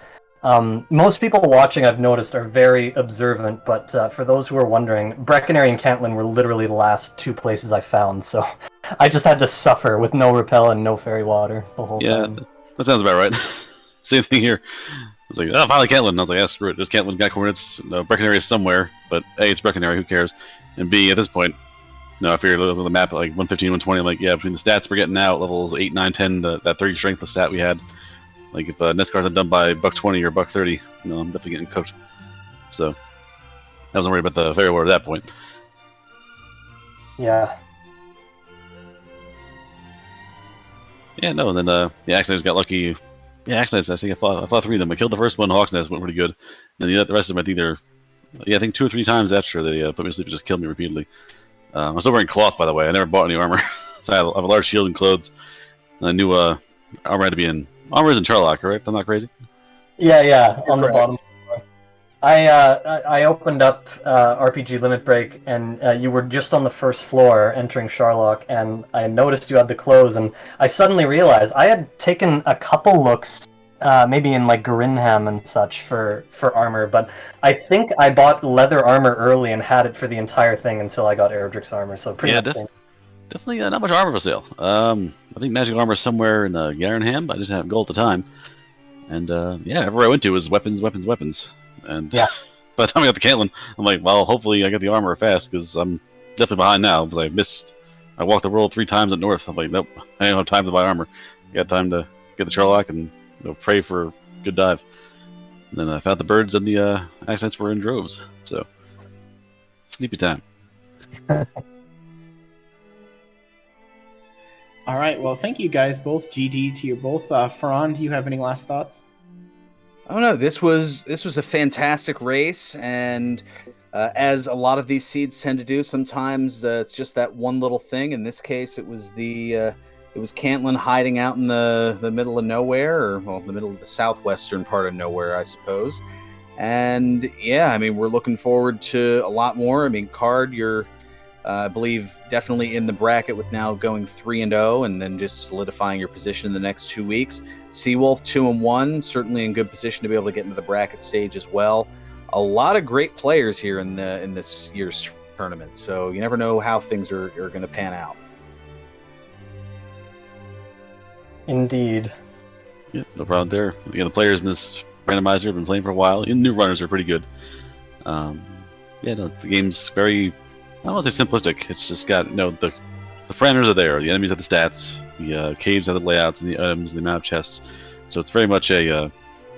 Most people watching, I've noticed, are very observant. But for those who are wondering, Brecconary and Cantlin were literally the last 2 places I found. So I just had to suffer with no repel and no fairy water the whole time. Yeah, that sounds about right. Same thing here. I was like, oh, finally Cantlin. I was like, screw it. Just Cantlin's got coordinates. Brecconary is somewhere, but A, it's Brecconary, who cares? And B, at this point, I figured looking at the map at like 115, 120, I'm like, yeah, between the stats we're getting now, levels 8, 9, 10, that 30 strength, the stat we had, like if NESCards had done by $120 or $130, I'm definitely getting cooked. So, I wasn't worried about the fairy water at that point. Yeah. Yeah, no, and then Accidents got lucky. Yeah, Accidents, I think I fought 3 of them. I killed the first one, Hawk's Nest, went pretty good. And the rest of them, I think 2 or 3 times after they put me to sleep and just killed me repeatedly. I'm still wearing cloth, by the way. I never bought any armor. So I have a large shield and clothes. And I knew armor had to be in. Armor is in Charlock, right? If I'm not crazy. Yeah, on the bottom floor. I opened up RPG Limit Break, and you were just on the first floor entering Charlock, and I noticed you had the clothes, and I suddenly realized I had taken a couple looks, maybe in like Garinham and such for armor, but I think I bought leather armor early and had it for the entire thing until I got Eredric's armor, so pretty much definitely not much armor for sale. I think magic armor is somewhere in Garanham, but I didn't have gold at the time. And everywhere I went to was weapons. And by the time I got to Cantlin, I'm like, well, hopefully I get the armor fast, because I'm definitely behind now, because I walked the world 3 times at north. I'm like, nope, I don't have time to buy armor. I got time to get the Charlock and pray for a good dive. And then I found the birds, and the accents were in droves. So, sleepy time. All right. Well, thank you guys both. GD to you both. Ferran, do you have any last thoughts? Oh no, this was a fantastic race, and as a lot of these seeds tend to do, sometimes it's just that one little thing. In this case, it was Cantlin hiding out in the middle of nowhere, or the middle of the southwestern part of nowhere, I suppose. And yeah, I mean, we're looking forward to a lot more. I mean, Card, you're I believe definitely in the bracket with now going 3-0, and then just solidifying your position in the next 2 weeks. Seawolf 2-1, certainly in good position to be able to get into the bracket stage as well. A lot of great players here in this year's tournament, so you never know how things are going to pan out. Indeed. Yeah, no problem there. Again, the players in this randomizer have been playing for a while. And new runners are pretty good. Yeah, no, the game's very, I don't want to say simplistic. It's just got, the parameters are there. The enemies have the stats. The caves have the layouts and the items, the amount of chests. So it's very much a,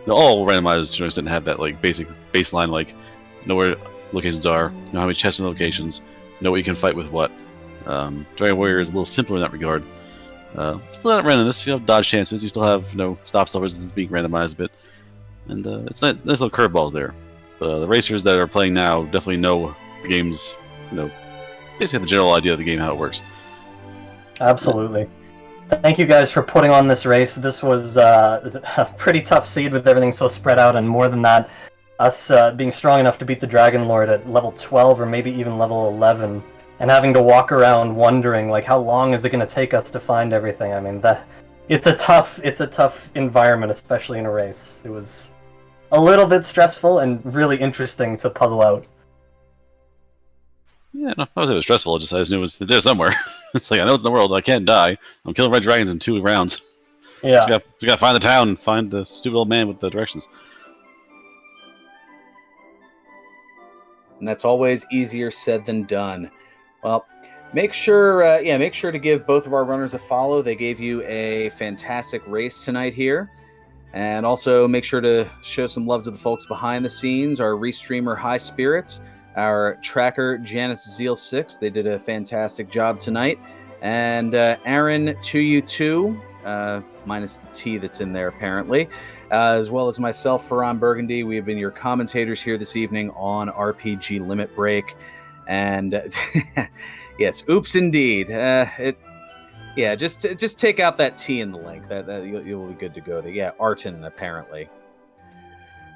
all randomizers to an extent have that like basic baseline, like know where locations are, know how many chests and locations, know what you can fight with what. Dragon Warrior is a little simpler in that regard. Still have randomness, you have dodge chances, you still have stop stuff resistance being randomized a bit, and it's nice little curveballs there. The racers that are playing now definitely know the game's, basically have the general idea of the game, how it works. Absolutely. Thank you guys for putting on this race. This was a pretty tough seed with everything so spread out, and more than that, us being strong enough to beat the Dragon Lord at level 12 or maybe even level 11, and having to walk around wondering like how long is it going to take us to find everything. I mean, it's a tough environment, especially in a race. It was a little bit stressful and really interesting to puzzle out. Yeah, no, I was it stressful. I just knew it was there somewhere. It's like I know it's in the world. I can't die. I'm killing red dragons in 2 rounds. Yeah. Just gotta find the town, find the stupid old man with the directions. And that's always easier said than done. Well, make sure to give both of our runners a follow. They gave you a fantastic race tonight here. And also make sure to show some love to the folks behind the scenes, our restreamer High Spirits, our tracker Janice Zeal 6. They did a fantastic job tonight. And Aaron 2U2, minus the T that's in there apparently, as well as myself, Ferran Burgundy. We have been your commentators here this evening on RPG Limit Break. And yes, oops indeed. Just take out that T in the link. That you'll be good to go there. Yeah, Arton apparently.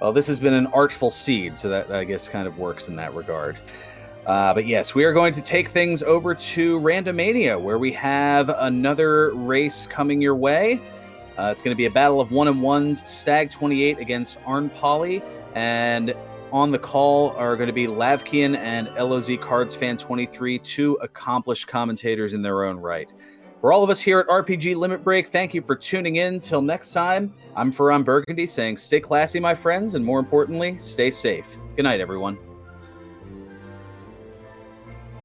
Well, this has been an artful seed, so that I guess kind of works in that regard. But yes, we are going to take things over to Randomania, where we have another race coming your way. It's going to be a battle of 1-on-1s, Stag 28 against Arn Polly, and on the call are going to be Lavkian and LOZ Cards Fan 23, 2 accomplished commentators in their own right. For all of us here at RPG Limit Break, thank you for tuning in. Till next time, I'm Ferran Burgundy saying stay classy, my friends, and more importantly, stay safe. Good night, everyone.